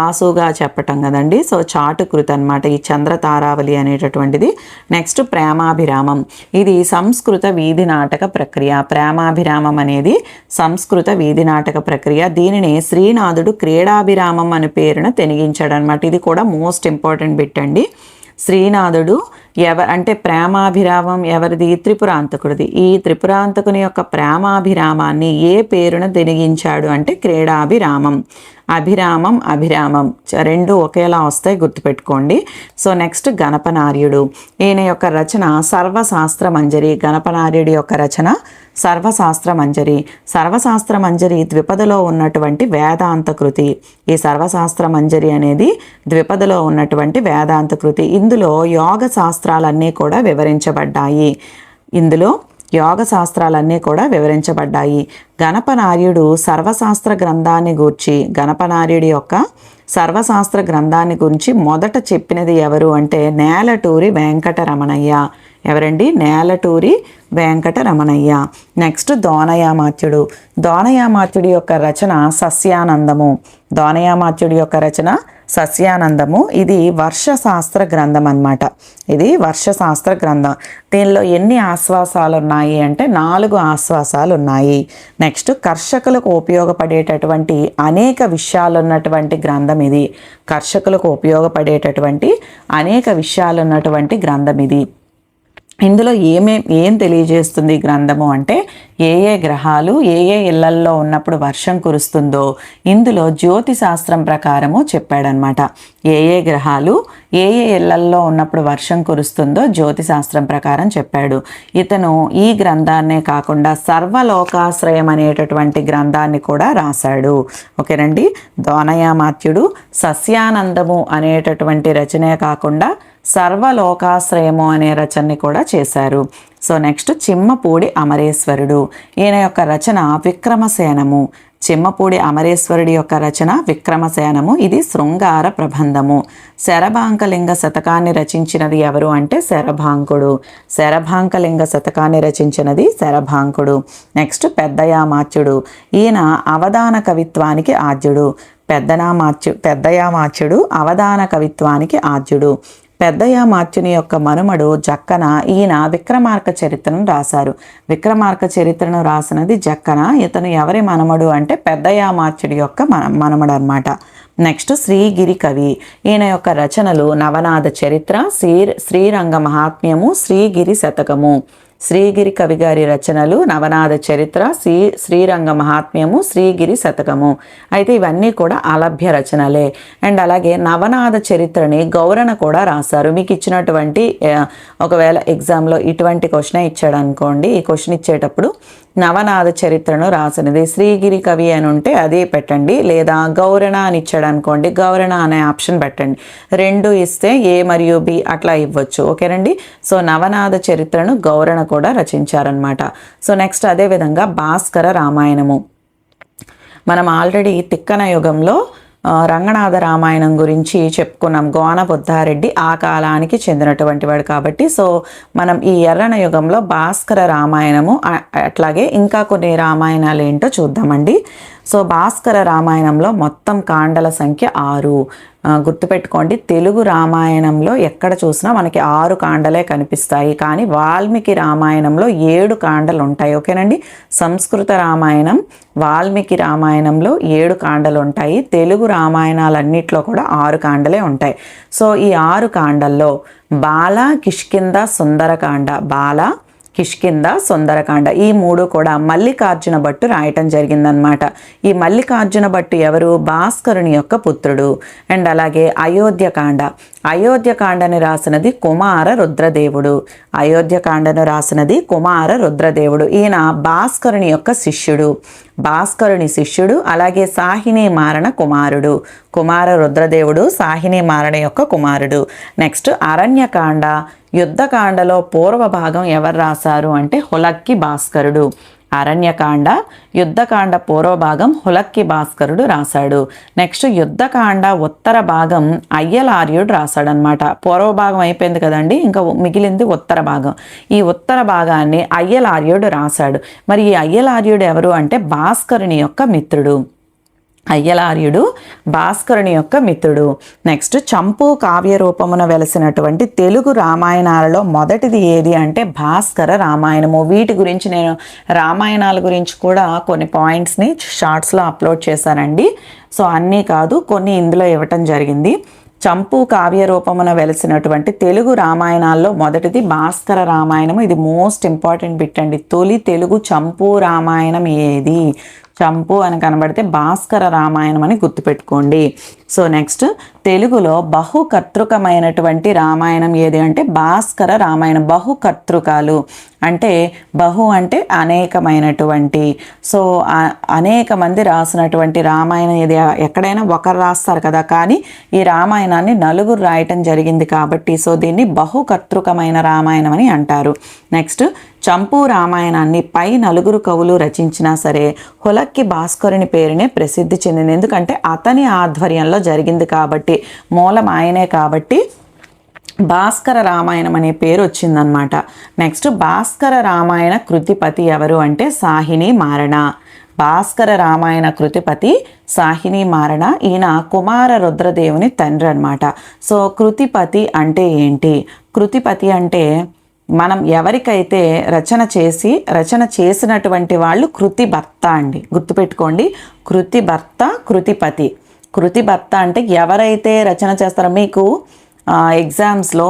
ఆసుగా చెప్పటం కదండి. సో చాటుకృతి అనమాట ఈ చంద్రతారావళి అనేటటువంటిది. నెక్స్ట్ ప్రేమాభిరామం. ఇది సంస్కృత వీధి నాటక ప్రక్రియ. ప్రేమాభిరామం అనేది సంస్కృత వీధి నాటక ప్రక్రియ. దీనిని శ్రీనాథుడు క్రీడాభిరామం అనే పేరున తెనిగించాడు అనమాట. ఇది కూడా మోస్ట్ ఇంపార్టెంట్ బిట్ అండి. శ్రీనాథుడు అంటే ప్రేమాభిరామం ఎవరిది? త్రిపురాంతకుడిది. ఈ త్రిపురాంతకుని యొక్క ప్రేమాభిరామాన్ని ఏ పేరున తెనిగించాడు అంటే క్రీడాభిరామం. అభిరామం అభిరామం రెండు ఒకేలా వస్తాయి, గుర్తుపెట్టుకోండి. So next Ganapanaryudu. ఈయన యొక్క రచన సర్వశాస్త్ర మంజరి. గణపనార్యుడి యొక్క రచన సర్వశాస్త్ర మంజరి. సర్వశాస్త్ర మంజరి ద్విపదలో ఉన్నటువంటి వేదాంత కృతి. ఈ సర్వశాస్త్ర మంజరి అనేది ద్విపదలో ఉన్నటువంటి వేదాంత కృతి. ఇందులో యోగ శాస్త్రాలన్నీ కూడా వివరించబడ్డాయి. గణపనార్యుడు సర్వశాస్త్ర గ్రంథాన్ని గూర్చి గణపనార్యుడి యొక్క సర్వశాస్త్ర గ్రంథాన్ని గురించి మొదట చెప్పినది ఎవరు అంటే నేలటూరి వెంకటరమణయ్య. ఎవరండి? నేలటూరి వెంకటరమణయ్య. నెక్స్ట్ దోనయామాత్యుడు. దోనయామాత్యుడి యొక్క రచన సస్యానందము. దోనయామాత్యుడి యొక్క రచన సస్యానందము. ఇది వర్షశాస్త్ర గ్రంథం అన్నమాట. ఇది వర్షశాస్త్ర గ్రంథం. దీనిలో ఎన్ని ఆశ్వాసాలు ఉన్నాయి అంటే 4 ఆశ్వాసాలు ఉన్నాయి. నెక్స్ట్ కర్షకులకు ఉపయోగపడేటటువంటి అనేక విషయాలు ఉన్నటువంటి గ్రంథం ఇది. కర్షకులకు ఉపయోగపడేటటువంటి అనేక విషయాలు ఉన్నటువంటి గ్రంథం ఇది. ఇందులో ఏం తెలియజేస్తుంది ఈ గ్రంథము అంటే ఏ గ్రహాలు ఏ ఇళ్లల్లో ఉన్నప్పుడు వర్షం కురుస్తుందో ఇందులో జ్యోతి శాస్త్రం ప్రకారము చెప్పాడనమాట. ఏ గ్రహాలు ఏ ఇళ్లల్లో ఉన్నప్పుడు వర్షం కురుస్తుందో జ్యోతి శాస్త్రం ప్రకారం చెప్పాడు. ఇతను ఈ గ్రంథాన్నే కాకుండా సర్వలోకాశ్రయం అనేటటువంటి గ్రంథాన్ని కూడా రాశాడు. ఓకేనండి. దోనయామాత్యుడు సస్యానందము అనేటటువంటి రచనే కాకుండా సర్వలోకాశ్రయము అనే రచనని కూడా చేశారు. సో నెక్స్ట్ చిమ్మపూడి అమరేశ్వరుడు, ఈయన యొక్క రచన విక్రమసేనము. చిమ్మపూడి అమరేశ్వరుడి యొక్క రచన విక్రమసేనము, ఇది శృంగార ప్రబంధము. శరభాంకలింగ శతకాన్ని రచించినది ఎవరు అంటే శరభాంకుడు. శరభాంకలింగ శతకాన్ని రచించినది శరభాంకుడు. నెక్స్ట్ పెద్దయామాత్యుడు, ఈయన అవధాన కవిత్వానికి ఆద్యుడు. పెద్దయామాత్యుడు అవధాన కవిత్వానికి ఆద్యుడు. పెద్దయామాత్యుని యొక్క మనుమడు జక్కన, ఈయన విక్రమార్క చరిత్రను రాశారు. విక్రమార్క చరిత్రను రాసినది జక్కన. ఇతను ఎవరి మనమడు అంటే పెద్దయామాత్యుడి యొక్క మనమడు అనమాట. నెక్స్ట్ శ్రీగిరి కవి, ఈయన యొక్క రచనలు నవనాథ చరిత్ర, శ్రీరంగ మహాత్మ్యము, శ్రీగిరి శతకము. శ్రీగిరి కవి గారి రచనలు నవనాథ చరిత్ర, శ్రీరంగ మహాత్మ్యము, శ్రీగిరి శతకము. అయితే ఇవన్నీ కూడా అలభ్య రచనలే. అండ్ అలాగే నవనాథ చరిత్రని గౌరణ కూడా రాశారు. మీకు ఇచ్చినటువంటి ఒకవేళ ఎగ్జామ్లో ఇటువంటి క్వశ్చన్ ఇచ్చాడు అనుకోండి, ఈ క్వశ్చన్ ఇచ్చేటప్పుడు నవనాథ చరిత్రను రాసినది శ్రీగిరి కవి అని ఉంటే అదే పెట్టండి, లేదా గౌరణ అని ఇచ్చాడు అనుకోండి గౌరణ అనే ఆప్షన్ పెట్టండి. రెండు ఇస్తే ఏ మరియు బి అట్లా ఇవ్వచ్చు. ఓకేనండి. సో నవనాథ చరిత్రను గౌరణ కూడా రచించారనమాట. సో నెక్స్ట్ అదేవిధంగా భాస్కర రామాయణము. మనం ఆల్రెడీ తిక్కన యుగంలో రంగనాథ రామాయణం గురించి చెప్పుకున్నాం. గోన బుద్ధారెడ్డి ఆ కాలానికి చెందినటువంటి వాడు కాబట్టి సో మనం ఈ ఎర్రన యుగంలో భాస్కర రామాయణము అట్లాగే ఇంకా కొన్ని రామాయణాలు ఏంటో చూద్దామండి. సో భాస్కర రామాయణంలో మొత్తం కాండల సంఖ్య 6. గుర్తుపెట్టుకోండి, తెలుగు రామాయణంలో ఎక్కడ చూసినా మనకి 6 కాండలే కనిపిస్తాయి, కానీ వాల్మీకి రామాయణంలో 7 కాండలు ఉంటాయి. ఓకేనండి. సంస్కృత రామాయణం, వాల్మీకి రామాయణంలో 7 కాండలు ఉంటాయి. తెలుగు రామాయణాలన్నిట్లో కూడా 6 కాండలే ఉంటాయి. సో ఈ 6 కాండల్లో బాల, కిష్కింద, సుందరకాండ, బాల, కిష్కింద, సుందరకాండ ఈ 3 కూడా మల్లికార్జున భట్టు రాయటం జరిగిందనమాట. ఈ మల్లికార్జున భట్టు ఎవరు? భాస్కరుని యొక్క పుత్రుడు. అండ్ అలాగే అయోధ్యకాండ, అయోధ్యకాండని రాసినది కుమార రుద్రదేవుడు. అయోధ్యకాండను రాసినది కుమార రుద్రదేవుడు. ఈయన భాస్కరుని యొక్క శిష్యుడు. భాస్కరుని శిష్యుడు, అలాగే సాహిని మారణ కుమారుడు. కుమార రుద్రదేవుడు సాహిని మారణ యొక్క కుమారుడు. నెక్స్ట్ అరణ్యకాండ, యుద్ధకాండలో పూర్వ భాగం ఎవరు రాశారు అంటే హులక్కి భాస్కరుడు. అరణ్యకాండ, యుద్ధకాండ పూర్వ భాగం హులక్కి భాస్కరుడు రాశాడు. నెక్స్ట్ యుద్ధకాండ ఉత్తర భాగం అయ్యలార్యుడు రాశాడనమాట. పూర్వ భాగం అయిపోయింది కదండి, ఇంకా మిగిలింది ఉత్తర భాగం. ఈ ఉత్తర భాగాన్ని అయ్యలార్యుడు రాశాడు. మరి ఈ అయ్యలార్యుడు ఎవరు అంటే భాస్కరుని యొక్క మిత్రుడు. అయ్యలార్యుడు భాస్కరుని యొక్క మిత్రుడు. నెక్స్ట్ చంపు కావ్య రూపమున వెలసినటువంటి తెలుగు రామాయణాలలో మొదటిది ఏది అంటే భాస్కర రామాయణము. వీటి గురించి నేను రామాయణాల గురించి కూడా కొన్ని పాయింట్స్ని షార్ట్స్లో అప్లోడ్ చేశానండి. సో అన్నీ కాదు, కొన్ని ఇందులో ఇవ్వటం జరిగింది. చంపు కావ్య రూపమున వెలిసినటువంటి తెలుగు రామాయణాల్లో మొదటిది భాస్కర రామాయణము. ఇది మోస్ట్ ఇంపార్టెంట్ బిట్ అండి. తొలి తెలుగు చంపు రామాయణం ఏది? చంపు అని కనబడితే భాస్కర రామాయణం అని గుర్తుపెట్టుకోండి. సో నెక్స్ట్ తెలుగులో బహుకర్తృకమైనటువంటి రామాయణం ఏది అంటే భాస్కర రామాయణం. బహుకర్తృకాలు అంటే బహు అంటే అనేకమైనటువంటి. సో అనేక మంది రాసినటువంటి రామాయణం ఏది? ఎక్కడైనా ఒకరు రాస్తారు కదా, కానీ ఈ రామాయణాన్ని నలుగురు రాయటం జరిగింది కాబట్టి సో దీన్ని బహుకర్తృకమైన రామాయణం అని అంటారు. నెక్స్ట్ చంపు రామాయణాన్ని పై 4 కవులు రచించినా సరే హులక్కి భాస్కరుని పేరునే ప్రసిద్ధి చెందింది. ఎందుకంటే అతని ఆధ్వర్యంలో జరిగింది కాబట్టి, మూలం ఆయనే కాబట్టి భాస్కర రామాయణం అనే పేరు వచ్చిందనమాట. నెక్స్ట్ భాస్కర రామాయణ కృతిపతి ఎవరు అంటే సాహిని మారణ. భాస్కర రామాయణ కృతిపతి సాహిని మారణ. ఈయన కుమార రుద్రదేవుని తండ్రి అనమాట. సో కృతిపతి అంటే ఏంటి? కృతిపతి అంటే మనం ఎవరికైతే రచన చేసినటువంటి వాళ్ళు కృతిభర్త అండి. గుర్తుపెట్టుకోండి, కృతిభర్త, కృతిపతి. కృతిభర్త అంటే ఎవరైతే రచన చేస్తారో, మీకు ఎగ్జామ్స్లో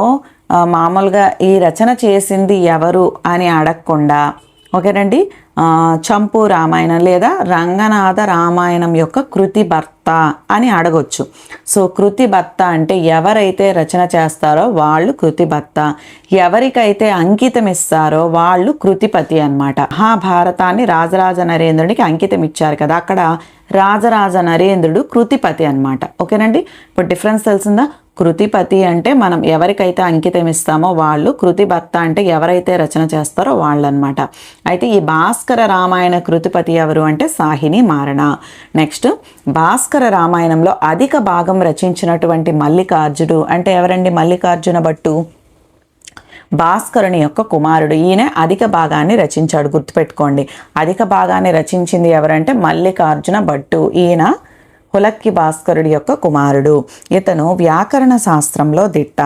మామూలుగా ఈ రచన చేసింది ఎవరు అని అడగకుండా ఓకేనండి చంపు రామాయణం లేదా రంగనాథ రామాయణం యొక్క కృతిభర్త అని అడగొచ్చు. సో కృతిభర్త అంటే ఎవరైతే రచన చేస్తారో వాళ్ళు కృతిభర్త, ఎవరికైతే అంకితం ఇస్తారో వాళ్ళు కృతిపతి అన్నమాట. మహాభారతాన్ని రాజరాజ నరేంద్రుడికి అంకితం ఇచ్చారు కదా, అక్కడ రాజరాజ నరేంద్రుడు కృతిపతి అన్నమాట. ఓకేనండి, ఇప్పుడు డిఫరెన్స్ తెలిసిందా? కృతిపతి అంటే మనం ఎవరికైతే అంకితం ఇస్తామో వాళ్ళు, కృతిభర్త అంటే ఎవరైతే రచన చేస్తారో వాళ్ళు అనమాట. అయితే ఈ భాస్కర రామాయణ కృతిపతి ఎవరు అంటే సాహిని మారణ. నెక్స్ట్ భాస్కర రామాయణంలో అధిక భాగం రచించినటువంటి మల్లికార్జుడు అంటే ఎవరండి? మల్లికార్జున భట్టు భాస్కరుని యొక్క కుమారుడు. ఈయన అధిక భాగాన్ని రచించాడు, గుర్తుపెట్టుకోండి. అధిక భాగాన్ని రచించింది ఎవరంటే మల్లికార్జున భట్టు. ఈయన హులక్కి భాస్కరుడి యొక్క కుమారుడు. ఇతను వ్యాకరణ శాస్త్రంలో దిట్ట.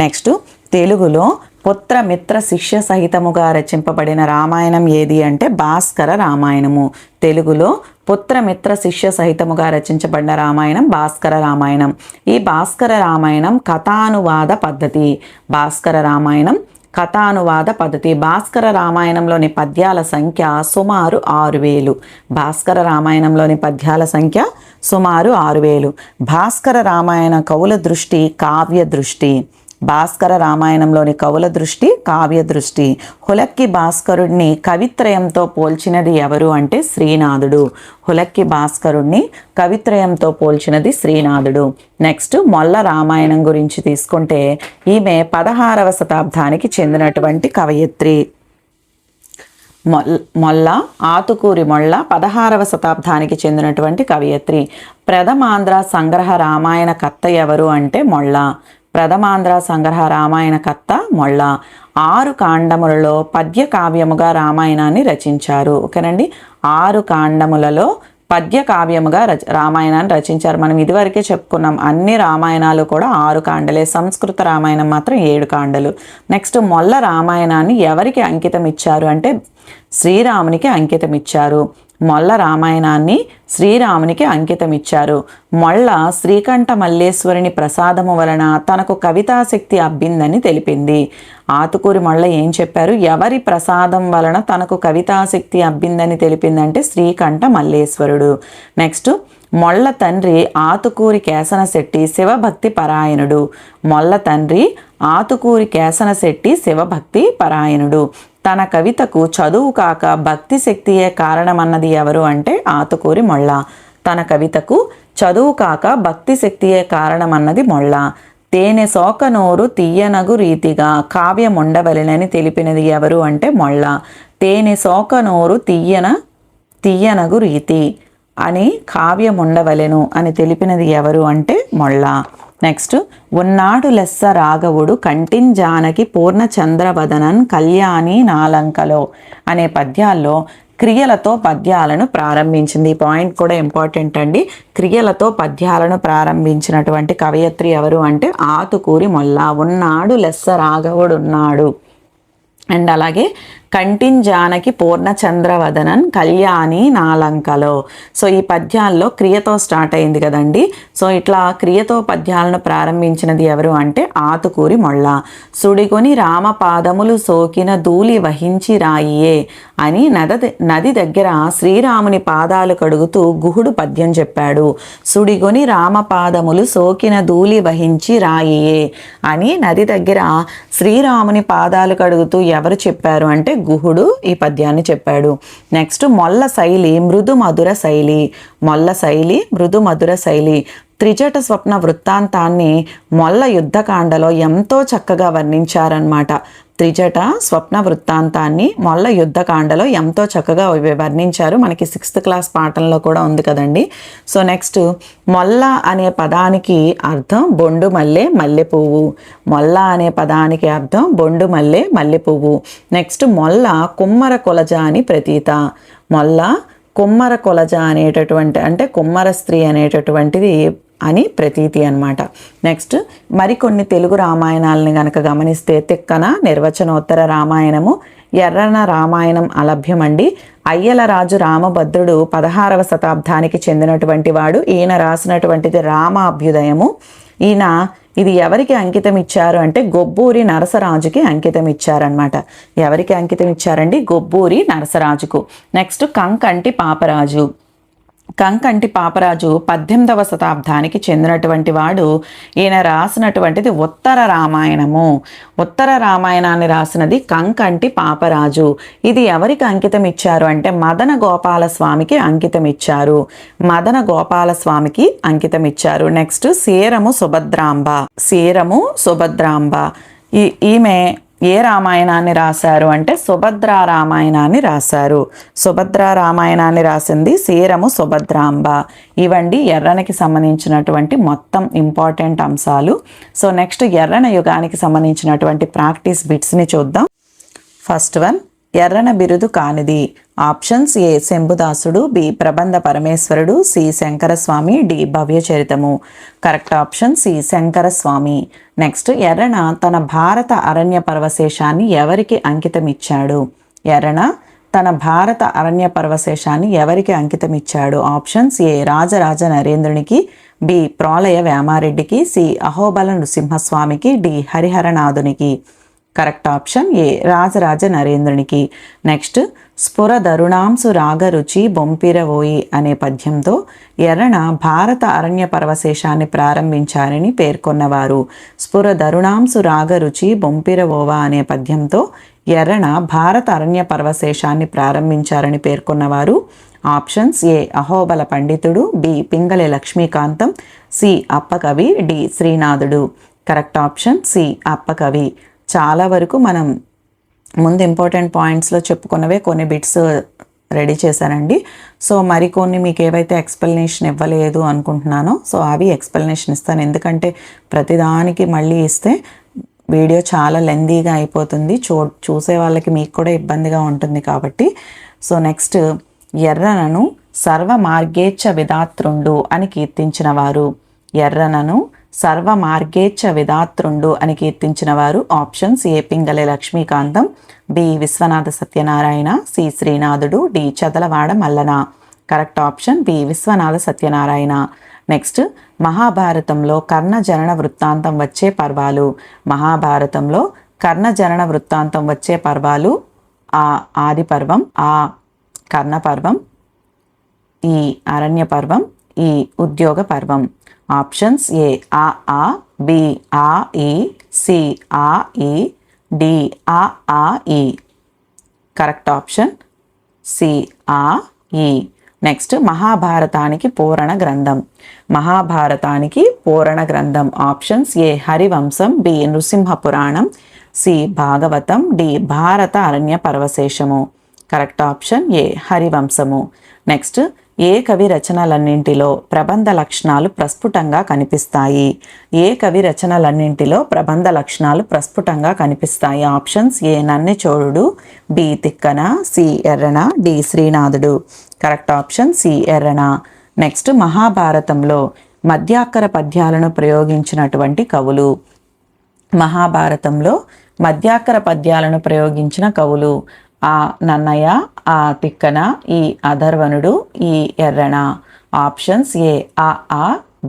నెక్స్ట్ తెలుగులో పుత్ర మిత్ర శిష్య సహితముగా రచింపబడిన రామాయణం ఏది అంటే భాస్కర రామాయణము. తెలుగులో పుత్ర మిత్ర శిష్య సహితముగా రచించబడిన రామాయణం భాస్కర రామాయణం. ఈ భాస్కర రామాయణం కథానువాద పద్ధతి. భాస్కర రామాయణం కథానువాద పద్ధతి. భాస్కర రామాయణంలోని పద్యాల సంఖ్య సుమారు 6000. భాస్కర రామాయణంలోని పద్యాల సంఖ్య సుమారు 6000. భాస్కర రామాయణ కవుల దృష్టి కావ్య దృష్టి. భాస్కర రామాయణంలోని కవుల దృష్టి కావ్య దృష్టి. హులక్కి భాస్కరుడిని కవిత్రయంతో పోల్చినది ఎవరు అంటే శ్రీనాథుడు. హులక్కి భాస్కరుడిని కవిత్రయంతో పోల్చినది శ్రీనాథుడు. నెక్స్ట్ మొల్ల రామాయణం గురించి తీసుకుంటే ఈమె 16వ శతాబ్దానికి చెందినటువంటి కవయిత్రి. మొల్ల ఆతుకూరి మొల్ల 16వ శతాబ్దానికి చెందినటువంటి కవయిత్రి. ప్రథమాంధ్ర సంగ్రహ రామాయణ కర్త ఎవరు అంటే మొల్ల. ప్రథమాంధ్ర సంగ్రహ రామాయణ కర్త మొల్ల. 6 కాండములలో పద్య కావ్యముగా రామాయణాన్ని రచించారు. ఓకేనండి, 6 కాండములలో పద్య కావ్యముగా రామాయణాన్ని రచించారు. మనం ఇదివరకే చెప్పుకున్నాం, అన్ని రామాయణాలు కూడా 6 కాండలే. సంస్కృత రామాయణం మాత్రం 7 కాండలు. నెక్స్ట్ మొల్ల రామాయణాన్ని ఎవరికి అంకితం ఇచ్చారు అంటే శ్రీరామునికి అంకితం ఇచ్చారు. మొల్ల రామాయణాన్ని శ్రీరామునికి అంకితం ఇచ్చారు. మొల్ల శ్రీకంఠ మల్లేశ్వరుని ప్రసాదము వలన తనకు కవితాశక్తి అబ్బిందని తెలిపింది. ఆతుకూరి మొల్ల ఏం చెప్పారు? ఎవరి ప్రసాదం వలన తనకు కవితాశక్తి అబ్బిందని తెలిపిందంటే శ్రీకంఠ మల్లేశ్వరుడు. నెక్స్ట్ మొల్ల తండ్రి ఆతుకూరి కేసనశెట్టి శివభక్తి పరాయణుడు. మొల్ల తండ్రి ఆతుకూరి కేసనశెట్టి శివభక్తి పరాయణుడు. తన కవితకు చదువు కాక భక్తి శక్తియే కారణమన్నది ఎవరు అంటే ఆతుకూరి మొల్ల. తన కవితకు చదువు కాక భక్తి శక్తియే కారణమన్నది మొల్ల. తేనె సోకనోరు తీయనగు రీతిగా కావ్యముండవలెనని తెలిపినది ఎవరు అంటే మొల్ల. తేనె సోకనోరు తీయనగు రీతి అని కావ్యముండవలెను అని తెలిపినది ఎవరు అంటే మొల్ల. నెక్స్ట్ ఉన్నాడు లెస్స రాఘవుడు కంటింజానకి పూర్ణచంద్రవదనన్ కళ్యాణి నాలంకలో అనే పద్యాల్లో క్రియలతో పద్యాలను ప్రారంభించింది. ఈ పాయింట్ కూడా ఇంపార్టెంట్ అండి. క్రియలతో పద్యాలను ప్రారంభించినటువంటి కవయత్రి ఎవరు అంటే ఆతుకూరి మొల్ల. ఉన్నాడు లెస్స రాఘవుడు ఉన్నాడు. అండ్ అలాగే కంటింజానకి పూర్ణచంద్రవదనన్ కళ్యాణి నాలంకలో. సో ఈ పద్యాల్లో క్రియతో స్టార్ట్ అయింది కదండి. సో ఇట్లా క్రియతో పద్యాలను ప్రారంభించినది ఎవరు అంటే ఆతుకూరి మొల్ల. సుడిగొని రామపాదములు సోకిన ధూళి వహించి రాయియే అని నది దగ్గర శ్రీరాముని పాదాలు కడుగుతూ గుహుడు పద్యం చెప్పాడు. సుడిగొని రామపాదములు సోకిన ధూళి వహించి రాయియే అని నది దగ్గర శ్రీరాముని పాదాలు కడుగుతూ ఎవరు చెప్పారు అంటే గుహుడు ఈ పద్యాన్ని చెప్పాడు. నెక్స్ట్ మొల్ల శైలి మృదు మధుర శైలి. మొల్ల శైలి మృదు మధుర శైలి. త్రిజట స్వప్న వృత్తాంతాన్ని మొల్ల యుద్ధకాండలో ఎంతో చక్కగా వర్ణించారనమాట. త్రిజట స్వప్న వృత్తాంతాన్ని మొల్ల యుద్ధకాండలో ఎంతో చక్కగా వర్ణించారు. మనకి 6th క్లాస్ పాఠంలో కూడా ఉంది కదండి. సో నెక్స్ట్ మొల్ల అనే పదానికి అర్థం బొండు మల్లె మల్లె పువ్వు. మొల్ల అనే పదానికి అర్థం బొండు మల్లె మల్లె పువ్వు. నెక్స్ట్ మొల్ల కుమ్మర కొలజ అని ప్రతీత. మొల్ల కుమ్మర కొలజ అనేటటువంటి అంటే కుమ్మర స్త్రీ అనేటటువంటిది అని ప్రతీతి అన్నమాట. నెక్స్ట్ మరికొన్ని తెలుగు రామాయణాలని గనక గమనిస్తే తిక్కన నిర్వచనోత్తర రామాయణము, ఎర్రన రామాయణం అలభ్యమండి. అయ్యలరాజు రామభద్రుడు 16వ శతాబ్దానికి చెందినటువంటి వాడు. ఈయన రాసినటువంటిది రామాభ్యుదయము. ఈయన ఇది ఎవరికి అంకితం ఇచ్చారు అంటే గొబ్బూరి నరసరాజుకి అంకితం ఇచ్చారనమాట. ఎవరికి అంకితం ఇచ్చారండి? గొబ్బూరి నరసరాజుకు. నెక్స్ట్ కంకంటి పాపరాజు. కంకంటి పాపరాజు 18వ శతాబ్దానికి చెందినటువంటి వాడు. ఈయన రాసినటువంటిది ఉత్తర రామాయణము. ఉత్తర రామాయణాన్ని రాసినది కంకంటి పాపరాజు. ఇది ఎవరికి అంకితం ఇచ్చారు అంటే మదన గోపాల స్వామికి అంకితం ఇచ్చారు. మదన గోపాల స్వామికి అంకితం ఇచ్చారు. నెక్స్ట్ సీరము సుభద్రాంబ. సీరము సుభద్రాంబ ఈమె ఏ రామాయణాన్ని రాశారు అంటే సుభద్రా రామాయణాన్ని రాశారు. సుభద్రా రామాయణాన్ని రాసింది సీరము సుభద్రాంబ. ఇవండి ఎర్రనకి సంబంధించినటువంటి మొత్తం ఇంపార్టెంట్ అంశాలు. సో నెక్స్ట్ ఎర్రన యుగానికి సంబంధించినటువంటి ప్రాక్టీస్ బిట్స్ని చూద్దాం. ఫస్ట్ వన్, ఎర్రన బిరుదు కానిది. ఆప్షన్స్: ఏ శంభుదాసుడు, B Prabandha Parameshwarudu, C Shankaraswami, D Bhavyacharitamu. Correct option C Shankaraswami. Next, Errana తన భారత అరణ్య పర్వశేషాన్ని ఎవరికి అంకితం ఇచ్చాడు? ఎర్రన తన భారత అరణ్య పర్వశేషాన్ని ఎవరికి అంకితం ఇచ్చాడు? ఆప్షన్స్: ఏ రాజరాజ నరేంద్రునికి, బి ప్రోలయ వేమారెడ్డికి, సి అహోబల నృసింహస్వామికి, డి హరిహరనాథునికి. కరెక్ట్ ఆప్షన్ ఏ రాజరాజ నరేంద్రునికి. నెక్స్ట్, స్ఫుర దరుణాంసు రాగరుచి బొంపిరవోయి అనే పద్యంతో ఎర్రన భారత అరణ్య పర్వశేషాన్ని ప్రారంభించారని పేర్కొన్నవారు. స్ఫుర దరుణాంసు రాగరుచి బొంపిరవోవా అనే పద్యంతో ఎర్రన భారత అరణ్య పర్వశేషాన్ని ప్రారంభించారని పేర్కొన్నవారు. Options: A Ahobala Panditudu, B Pingali Lakshmikantam, C Appakavi, D Srinathudu. Correct option C Appakavi. చాలా వరకు మనం ముందు ఇంపార్టెంట్ పాయింట్స్లో చెప్పుకున్నవే కొన్ని బిట్స్ రెడీ చేశానండి. సో మరికొన్ని మీకు ఏవైతే ఎక్స్ప్లెనేషన్ ఇవ్వలేదు అనుకుంటున్నానో సో అవి ఎక్స్ప్లెనేషన్ ఇస్తాను. ఎందుకంటే ప్రతిదానికి మళ్ళీ ఇస్తే వీడియో చాలా లెందీగా అయిపోతుంది, చూసే వాళ్ళకి మీకు కూడా ఇబ్బందిగా ఉంటుంది కాబట్టి. సో నెక్స్ట్, ఎర్రనను సర్వమార్గేచ్ఛ విధాతృండు అని కీర్తించిన వారు. ఎర్రనను సర్వమార్గేచ్ఛ విధాతృండు అని కీర్తించిన వారు. Options: A Pingali Lakshmikantam, B Viswanatha Satyanarayana, C Srinathudu, D Chadalavada Mallana. Correct option B Viswanatha Satyanarayana. Next, మహాభారతంలో కర్ణ జనన వృత్తాంతం వచ్చే పర్వాలు. మహాభారతంలో కర్ణ జనన వృత్తాంతం వచ్చే పర్వాలు: ఆ ఆది పర్వం, ఆ కర్ణ పర్వం, ఈ అరణ్య పర్వం, ఈ ఉద్యోగ పర్వం. ఆప్షన్స్: ఏ ఆ, బి ఆ ఈ, సి ఆ ఈ, డి ఆ ఈ. కరెక్ట్ ఆప్షన్ సి ఆ ఈ. నెక్స్ట్, మహాభారతానికి పూరణ గ్రంథం. మహాభారతానికి పూరణ గ్రంథం. Options: A Harivamsham, B Nrusimha Puranam, C Bhagavatam, D Bharata Aranya Parvaseshamu. Correct option A Harivamshamu. Next, ఏ కవి రచనలన్నింటిలో ప్రబంధ లక్షణాలు ప్రస్ఫుటంగా కనిపిస్తాయి? ఏ కవి రచనలన్నింటిలో ప్రబంధ లక్షణాలు ప్రస్ఫుటంగా కనిపిస్తాయి? Options: A Nannechodudu, B Tikkana, C Errana, D Srinathudu. Correct option C Errana. Next, మహాభారతంలో మధ్యాక్కర పద్యాలను ప్రయోగించినటువంటి కవులు. మహాభారతంలో మధ్యాక్కర పద్యాలను ప్రయోగించిన కవులు: ఆ నన్నయ్య, ఆ తిక్కన, ఈ అధర్వణుడు, ఈ ఎర్రన. ఆప్షన్స్: ఏ ఆ,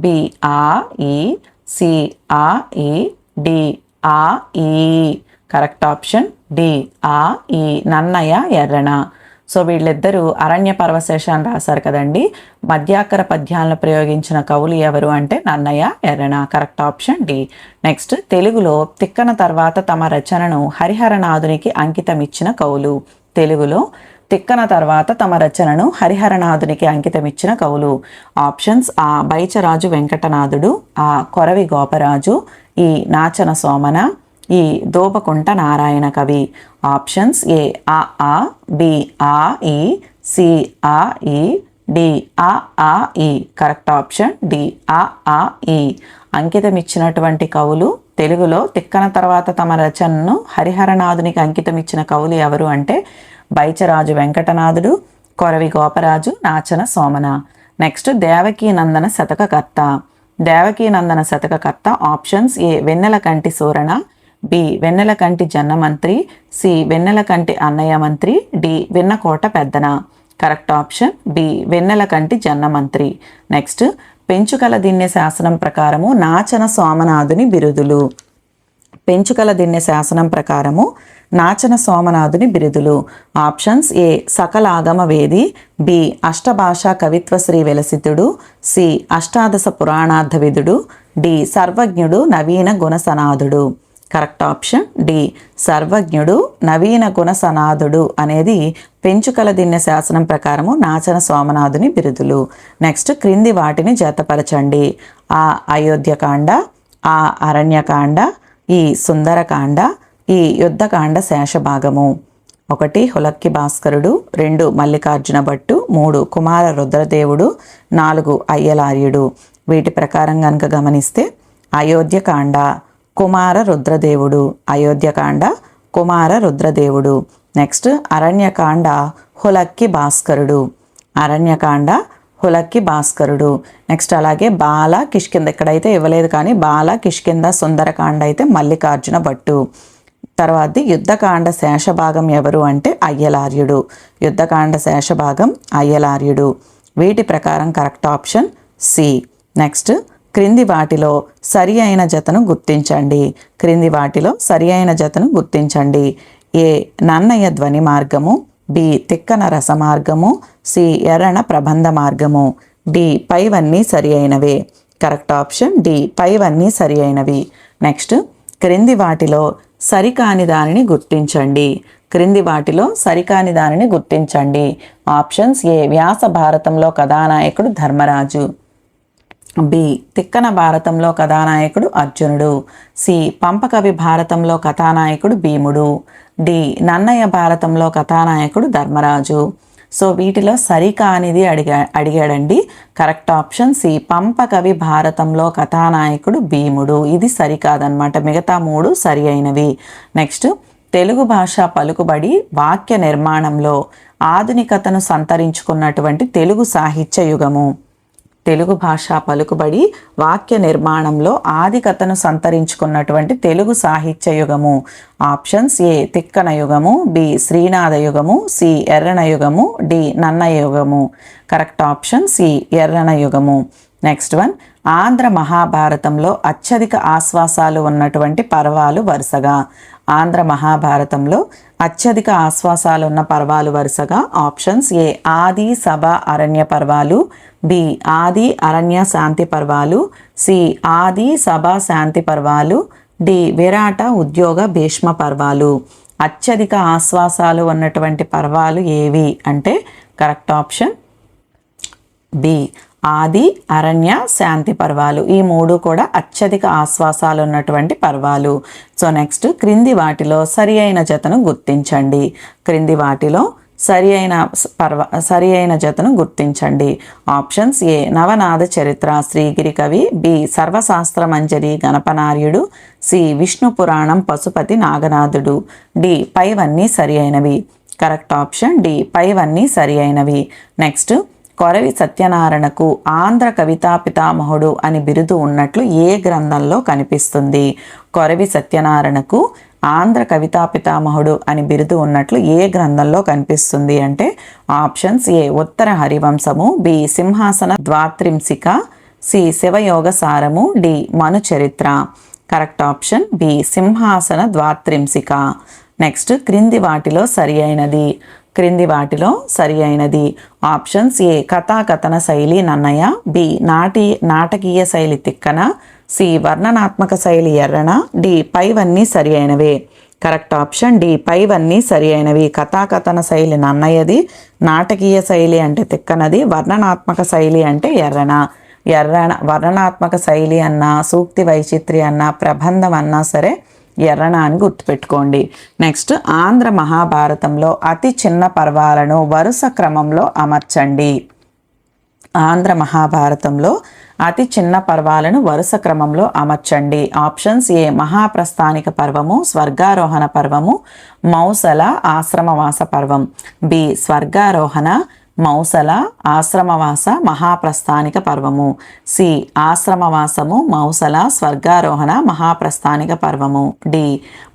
బి ఆ ఈ, సి ఆ ఈ, డి ఆ ఈ. కరెక్ట్ ఆప్షన్ డి ఆ ఈ, నన్నయ్య, ఎర్రన. సో వీళ్ళిద్దరూ అరణ్య పర్వశేషాన్ని రాశారు కదండి. మధ్యాక్కర పద్యాలను ప్రయోగించిన కవులు ఎవరు అంటే Nannaya, Errana. Correct option D. Next, తెలుగులో తిక్కన తర్వాత తమ రచనను హరిహరనాథునికి అంకితం ఇచ్చిన కవులు. తెలుగులో తిక్కన తర్వాత తమ రచనను హరిహరనాథునికి అంకితం ఇచ్చిన కవులు. ఆప్షన్స్: ఆ బైచరాజు వెంకటనాథుడు, ఆ కొరవి గోపరాజు, ఈ నాచన సోమన, ఈ దోపకుంట నారాయణ కవి. ఆప్షన్స్: ఏ ఆ, బి ఆ ఈ, సి ఆ ఈ, డి ఆ ఈ. కరెక్ట్ ఆప్షన్ డి ఆ ఈ. అంకితం ఇచ్చినటువంటి కవులు తెలుగులో తిక్కన తర్వాత తమ రచనను హరిహరనాథునికి అంకితం ఇచ్చిన కవులు ఎవరు అంటే బైచరాజు వెంకటనాథుడు, కొరవి గోపరాజు, నాచన సోమన. నెక్స్ట్, దేవకీనందన శతకకర్త. దేవకీనందన శతకకర్త. Options: A Vennelakanti Surana, B Vennelakanti Jannamantri, C Vennelakanti Annayya Mantri, D Vennakota Peddana. Correct option B Vennelakanti Jannamantri. Next, Penchukala Dinne శాసనం ప్రకారము నాచన సోమనాథుని బిరుదులు. పెంచుకల దిన్నె శాసనం ప్రకారము నాచన సోమనాథుని బిరుదులు. ఆప్షన్స్ ఏ సకలాగమ వేది, బి అష్టభాషా కవిత్వ శ్రీ విలసితుడు, సి అష్టాదశ పురాణార్థవిదుడు, డి సర్వజ్ఞుడు నవీన గుణసనాథుడు. కరెక్ట్ ఆప్షన్ డి సర్వజ్ఞుడు నవీన గుణసనాథుడు అనేది పెంచుకల దిన్నె శాసనం ప్రకారము నాచన సోమనాథుని బిరుదులు. నెక్స్ట్ క్రింది వాటిని జతపరచండి. ఆ అయోధ్యకాండ, ఆ అరణ్యకాండ, ఈ సుందరకాండ, ఈ యుద్ధకాండ శేషభాగము. 1 హులక్కి భాస్కరుడు, 2 మల్లికార్జున భట్టు, 3 కుమార రుద్రదేవుడు, 4 అయ్యలార్యుడు. వీటి ప్రకారం కనుక గమనిస్తే అయోధ్యకాండ కుమార రుద్రదేవుడు, అయోధ్యకాండ కుమార రుద్రదేవుడు. నెక్స్ట్ అరణ్యకాండ హులక్కి భాస్కరుడు, అరణ్యకాండ హులక్కి భాస్కరుడు. నెక్స్ట్ అలాగే బాల కిష్కింద, ఇక్కడైతే ఇవ్వలేదు కానీ బాల కిష్కింద సుందరకాండ అయితే మల్లికార్జున భట్టు. తర్వాతది యుద్ధకాండ శేషభాగం ఎవరు అంటే అయ్యలార్యుడు, యుద్ధకాండ శేషభాగం అయ్యలార్యుడు. వీటి ప్రకారం కరెక్ట్ ఆప్షన్ సి. నెక్స్ట్ క్రింది వాటిలో సరి అయిన జతను గుర్తించండి. క్రింది వాటిలో సరి అయిన జతను గుర్తించండి. ఏ నన్నయ్య ధ్వని మార్గము, బి తిక్కన రస మార్గము, సి ఎర్రన ప్రబంధ మార్గము. డి పైవన్నీ సరి అయినవే. కరెక్ట్ ఆప్షన్ డి పైవన్నీ సరి అయినవి. నెక్స్ట్ క్రింది వాటిలో సరికాని దానిని గుర్తించండి. క్రింది వాటిలో సరికాని దానిని గుర్తించండి. ఆప్షన్స్ ఏ వ్యాస భారతంలో కథానాయకుడు ధర్మరాజు, బి తిక్కన భారతంలో కథానాయకుడు అర్జునుడు, సి పంపకవి భారతంలో కథానాయకుడు భీముడు, డి నన్నయ్య భారతంలో కథానాయకుడు ధర్మరాజు. సో వీటిలో సరికానిది అడిగాడండి. కరెక్ట్ ఆప్షన్ సి పంపకవి భారతంలో కథానాయకుడు భీముడు. ఇది సరికాదనమాట, మిగతా 3 సరి అయినవి. నెక్స్ట్ తెలుగు భాష పలుకుబడి వాక్య నిర్మాణంలో ఆధునికతను సంతరించుకున్నటువంటి తెలుగు సాహిత్య యుగము. తెలుగు భాష పలుకుబడి వాక్య నిర్మాణంలో ఆధికతను సంతరించుకున్నటువంటి తెలుగు సాహిత్య యుగము. ఆప్షన్స్ ఏ తిక్కన యుగము, బి శ్రీనాథ యుగము, సి ఎర్రన యుగము, డి నన్నయ్య యుగము. కరెక్ట్ ఆప్షన్ సి ఎర్రన యుగము. నెక్స్ట్ వన్ ఆంధ్ర మహాభారతంలో అత్యధిక ఆశ్వాసాలు ఉన్నటువంటి పర్వాలు వరుసగా. ఆంధ్ర మహాభారతంలో అత్యధిక ఆశ్వాసాలు ఉన్న పర్వాలు వరుసగా ఆప్షన్స్ ఏ ఆది సభ అరణ్య పర్వాలు, బి ఆది అరణ్య శాంతి పర్వాలు, సి ఆది సభ శాంతి పర్వాలు, డి విరాట ఉద్యోగ భీష్మ పర్వాలు. అత్యధిక ఆశ్వాసాలు ఉన్నటువంటి పర్వాలు ఏవి అంటే కరెక్ట్ ఆప్షన్ బి ఆది అరణ్య శాంతి పర్వాలు. ఈ 3 కూడా అత్యధిక ఆశ్వాసాలు ఉన్నటువంటి పర్వాలు. సో నెక్స్ట్ క్రింది వాటిలో సరి అయిన జతను గుర్తించండి. క్రింది వాటిలో సరి అయిన జతను గుర్తించండి. ఆప్షన్స్ ఏ నవనాథ చరిత్ర శ్రీగిరి కవి, బి సర్వశాస్త్ర మంజరి గణపనార్యుడు, సి విష్ణు పురాణం పశుపతి నాగనాథుడు. డి పైవన్నీ సరి అయినవి. కరెక్ట్ ఆప్షన్ డి పైవన్నీ సరి అయినవి. నెక్స్ట్ కొరవి సత్యనారాయణకు ఆంధ్ర కవితా పితామహుడు అని బిరుదు ఉన్నట్లు ఏ గ్రంథంలో కనిపిస్తుంది? కొరవి సత్యనారాయణకు ఆంధ్ర కవితా పితామహుడు అని బిరుదు ఉన్నట్లు ఏ గ్రంథంలో కనిపిస్తుంది అంటే options A Uttara Harivamshamu, B Simhasana Dvatrimsika, C Shivayoga సారము, డి మను చరిత్ర. Correct option B Simhasana Dvatrimshika. Next క్రింది వాటిలో సరి అయినది. క్రింది వాటిలో సరి అయినది ఆప్షన్స్ ఏ కథాకథన శైలి నన్నయ్య, బి నాటకీయ శైలి తిక్కన, సి వర్ణనాత్మక శైలి ఎర్రన, డి పైవన్నీ సరి అయినవే. కరెక్ట్ ఆప్షన్ డి పైవన్నీ సరి అయినవి. కథాకథన శైలి నన్నయ్యది, నాటకీయ శైలి అంటే తిక్కనది, వర్ణనాత్మక శైలి అంటే ఎర్రన. వర్ణనాత్మక శైలి అన్నా, సూక్తి వైచిత్రి అన్నా, ప్రబంధం అన్నా సరే ఎర్రన అని గుర్తుపెట్టుకోండి. నెక్స్ట్ ఆంధ్ర మహాభారతంలో అతి చిన్న పర్వాలను వరుస క్రమంలో అమర్చండి. ఆంధ్ర మహాభారతంలో అతి చిన్న పర్వాలను వరుస క్రమంలో అమర్చండి. ఆప్షన్స్ ఏ మహాప్రస్థానిక పర్వము, స్వర్గారోహణ పర్వము, మౌసల ఆశ్రమవాస పర్వం, బి స్వర్గారోహణ మౌసల ఆశ్రమవాస మహాప్రస్థానిక పర్వము, సి ఆశ్రమవాసము మౌసల స్వర్గారోహణ మహాప్రస్థానిక పర్వము, D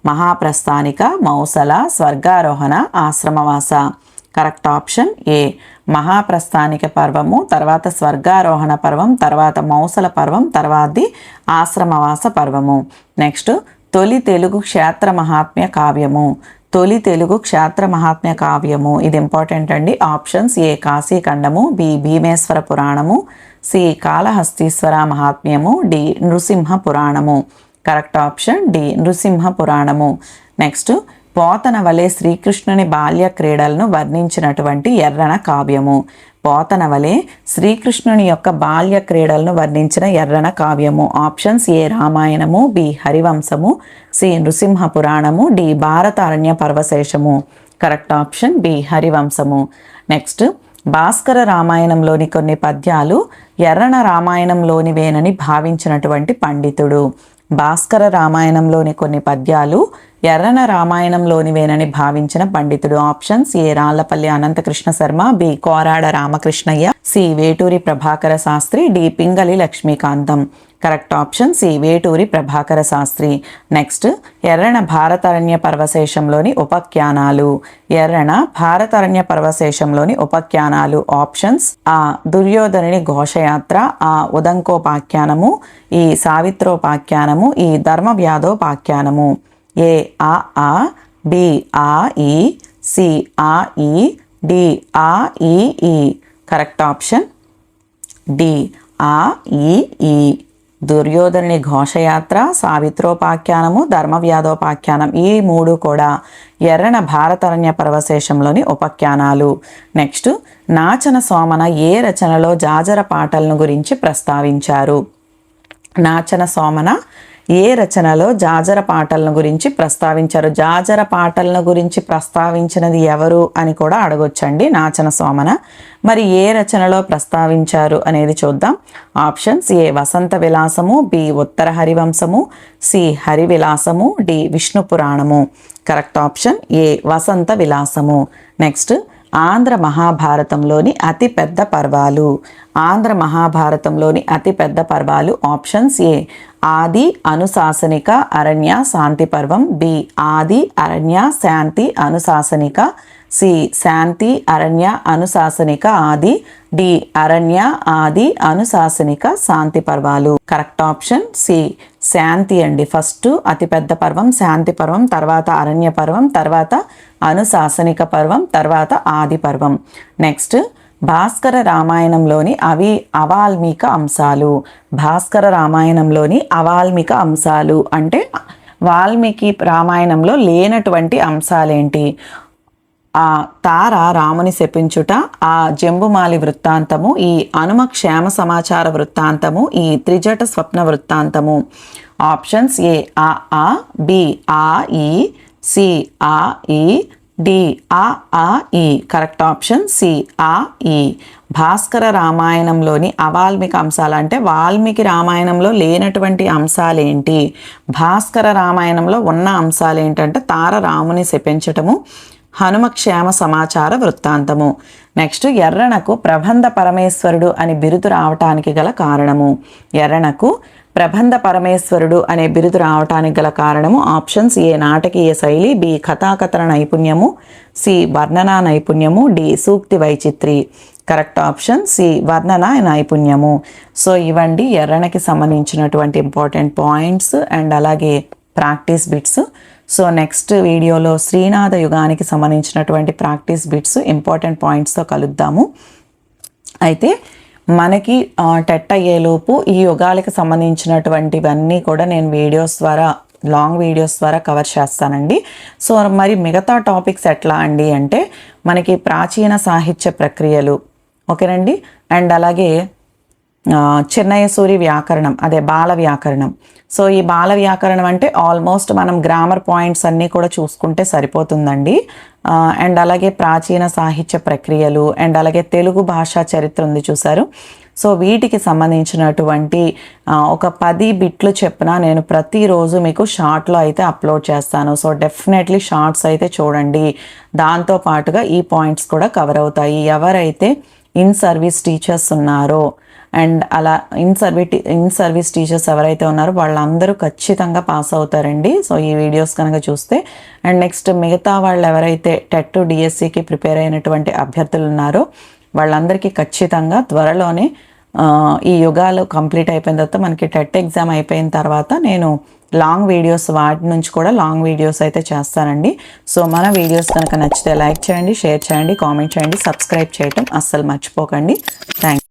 Mahaprasthanika Mausala Swargarohana Ashramavasa. Correct option A Mahaprasthanika పర్వము, తర్వాత స్వర్గారోహణ పర్వం, తర్వాత మౌసల పర్వం, తర్వాతది ఆశ్రమవాస పర్వము. నెక్స్ట్ తొలి తెలుగు క్షేత్ర మహాత్మ్య కావ్యము. తొలి తెలుగు క్షేత్ర మహాత్మ్య కావ్యము, ఇది ఇంపార్టెంట్ అండి. ఆప్షన్స్: ఏ కాశీఖండము, బి భీమేశ్వర పురాణము, సి కాళహస్తీశ్వర మహాత్మ్యము, డి నృసింహ పురాణము. కరెక్ట్ ఆప్షన్ డి నృసింహ పురాణము. నెక్స్ట్, పోతన వలె శ్రీకృష్ణుని బాల్య క్రీడలను వర్ణించినటువంటి ఎర్రన కావ్యము. పోతన వలె శ్రీకృష్ణుని యొక్క బాల్య క్రీడలను వర్ణించిన ఎర్రన కావ్యము. ఆప్షన్స్: ఏ రామాయణము, బి హరివంశము, సి నృసింహ పురాణము, D Bharata Aranya Parvaseshamu. Correct option B Harivamshamu. Next, భాస్కర రామాయణంలోని కొన్ని పద్యాలు ఎర్రన రామాయణంలోనివేనని భావించినటువంటి పండితుడు. భాస్కర రామాయణంలోని కొన్ని పద్యాలు ఎర్రన రామాయణంలోనివేనని భావించిన పండితుడు. Options: A Rallapalli Anantakrishna Sharma, B Korada Ramakrishnayya, C Veturi Prabhakara Sastri, D Pingali Lakshmikantam. Correct option C Veturi Prabhakara Sastri. Next, Errana భారతారణ్య పర్వశేషంలోని ఉపాఖ్యానాలు. ఎర్రన భారతారణ్య పర్వశేషంలోని ఉపాఖ్యానాలు. ఆప్షన్స్: ఆ దుర్యోధనుని ఘోషయాత్ర, ఆ ఉదంకోపాఖ్యానము, ఈ సావిత్రోపాఖ్యానము, ఈ ధర్మవ్యాధోపాఖ్యానము. ఏ ఆ, బి ఆ ఈ, సి ఆ ఈ, డి ఆ ఈ. కరెక్ట్ ఆప్షన్ డి ఆ ఈ. దుర్యోధనుని ఘోషయాత్ర, సావిత్రోపాఖ్యానము, ధర్మవ్యాధోపాఖ్యానం, ఈ మూడు కూడా ఎర్రన భారతారణ్య పర్వశేషంలోని ఉపాఖ్యానాలు. నెక్స్ట్, నాచన సోమన ఏ రచనలో జాజర పాటలను గురించి ప్రస్తావించారు? నాచన సోమన ఏ రచనలో జాజర పాటలను గురించి ప్రస్తావించారు? జాజర పాటలను గురించి ప్రస్తావించినది ఎవరు అని కూడా అడగొచ్చండి నాచన సోమన. మరి ఏ రచనలో ప్రస్తావించారు అనేది చూద్దాం. Options: A Vasanta Vilasamu, B Uttara Harivamshamu, C Harivilasamu, D Vishnu Puranamu. Correct option A Vasanta Vilasamu. Next, ఆంధ్ర మహాభారతంలోని అతిపెద్ద పర్వాలు. ఆంధ్ర మహాభారతంలోని అతిపెద్ద పర్వాలు. ఆప్షన్స్: ఏ ఆది అనుశాసనిక అరణ్య శాంతి పర్వం, బి ఆది అరణ్య శాంతి అనుశాసనిక, సి శాంతి అరణ్య అనుశాసనిక ఆది, డి అరణ్య ఆది అనుశాసనిక శాంతి పర్వాలు. కరెక్ట్ ఆప్షన్ సి శాంతి అండి. ఫస్ట్ అతిపెద్ద పర్వం శాంతి పర్వం, తర్వాత అరణ్య పర్వం, తర్వాత అనుశాసనిక పర్వం, తర్వాత ఆది పర్వం. నెక్స్ట్, భాస్కర రామాయణంలోని అవాల్మీక అంశాలు. భాస్కర రామాయణంలోని అవాల్మీక అంశాలు అంటే వాల్మీకి రామాయణంలో లేనటువంటి అంశాలేంటి? ఆ తార రాముని శపించుట, ఆ జంబుమాలి వృత్తాంతము, ఈ హనుమ క్షేమ సమాచార వృత్తాంతము, ఈ త్రిజట స్వప్న వృత్తాంతము. ఆప్షన్స్: ఏ ఆ, బి ఆ ఈ, సి ఆ ఈ, డి ఆ ఈ. కరెక్ట్ ఆప్షన్ సి ఆ ఈ. భాస్కర రామాయణంలోని అవాల్మీక అంశాలు అంటే వాల్మీకి రామాయణంలో లేనటువంటి అంశాలేంటి? భాస్కర రామాయణంలో ఉన్న అంశాలు ఏంటంటే తార రాముని శపించటము, హనుమ క్షేమ సమాచార వృత్తాంతము. నెక్స్ట్, ఎర్రనకు ప్రబంధ పరమేశ్వరుడు అని బిరుదు రావటానికి గల కారణము. ఎర్రనకు ప్రబంధ పరమేశ్వరుడు అనే బిరుదు రావటానికి గల కారణము. ఆప్షన్స్: ఏ నాటకీయ శైలి, బి కథాకథన నైపుణ్యము, సి వర్ణనా నైపుణ్యము, డి సూక్తి వైచిత్రి. కరెక్ట్ ఆప్షన్ సి వర్ణన నైపుణ్యము. సో ఇవండి ఎర్రనకి సంబంధించినటువంటి ఇంపార్టెంట్ పాయింట్స్ అండ్ అలాగే ప్రాక్టీస్ బిట్స్. సో నెక్స్ట్ వీడియోలో శ్రీనాథ యుగానికి సంబంధించినటువంటి ప్రాక్టీస్ బిట్స్ ఇంపార్టెంట్ పాయింట్స్తో కలుద్దాము. అయితే మనకి టెట్ అయ్యేలోపు ఈ యుగాలకు సంబంధించినటువంటివన్నీ కూడా నేను వీడియోస్ ద్వారా లాంగ్ వీడియోస్ ద్వారా కవర్ చేస్తానండి. సో మరి మిగతా టాపిక్స్ ఎట్లా అండి అంటే మనకి ప్రాచీన సాహిత్య ప్రక్రియలు ఓకేనండి, అండ్ అలాగే చిన్నయ్య సూరి వ్యాకరణం, అదే బాల వ్యాకరణం. సో ఈ బాల వ్యాకరణం అంటే ఆల్మోస్ట్ మనం గ్రామర్ పాయింట్స్ అన్నీ కూడా చూసుకుంటే సరిపోతుందండి. అండ్ అలాగే ప్రాచీన సాహిత్య ప్రక్రియలు అండ్ అలాగే తెలుగు భాషా చరిత్ర ఉంది చూసారు. సో వీటికి సంబంధించినటువంటి ఒక 10 బిట్లు చెప్పిన నేను ప్రతిరోజు మీకు షార్ట్లో అయితే అప్లోడ్ చేస్తాను. సో డెఫినెట్లీ షార్ట్స్ అయితే చూడండి. దాంతో పాటుగా ఈ పాయింట్స్ కూడా కవర్ అవుతాయి. ఎవరైతే ఇన్ సర్వీస్ టీచర్స్ ఉన్నారో అండ్ అలా ఇన్ సర్వీస్ టీచర్స్ ఎవరైతే ఉన్నారో వాళ్ళందరూ ఖచ్చితంగా పాస్ అవుతారండి. సో ఈ వీడియోస్ కనుక చూస్తే. అండ్ నెక్స్ట్ మిగతా వాళ్ళు ఎవరైతే టెట్ డిఎస్సికి ప్రిపేర్ అయినటువంటి అభ్యర్థులు ఉన్నారో వాళ్ళందరికీ ఖచ్చితంగా త్వరలోనే ఈ యుగాలు కంప్లీట్ అయిపోయిన తర్వాత మనకి టెట్ ఎగ్జామ్ అయిపోయిన తర్వాత నేను లాంగ్ వీడియోస్ వాటి నుంచి కూడా లాంగ్ వీడియోస్ అయితే చేస్తానండి. సో మన వీడియోస్ కనుక నచ్చితే లైక్ చేయండి, షేర్ చేయండి, కామెంట్ చేయండి, సబ్స్క్రైబ్ చేయటం అస్సలు మర్చిపోకండి. థ్యాంక్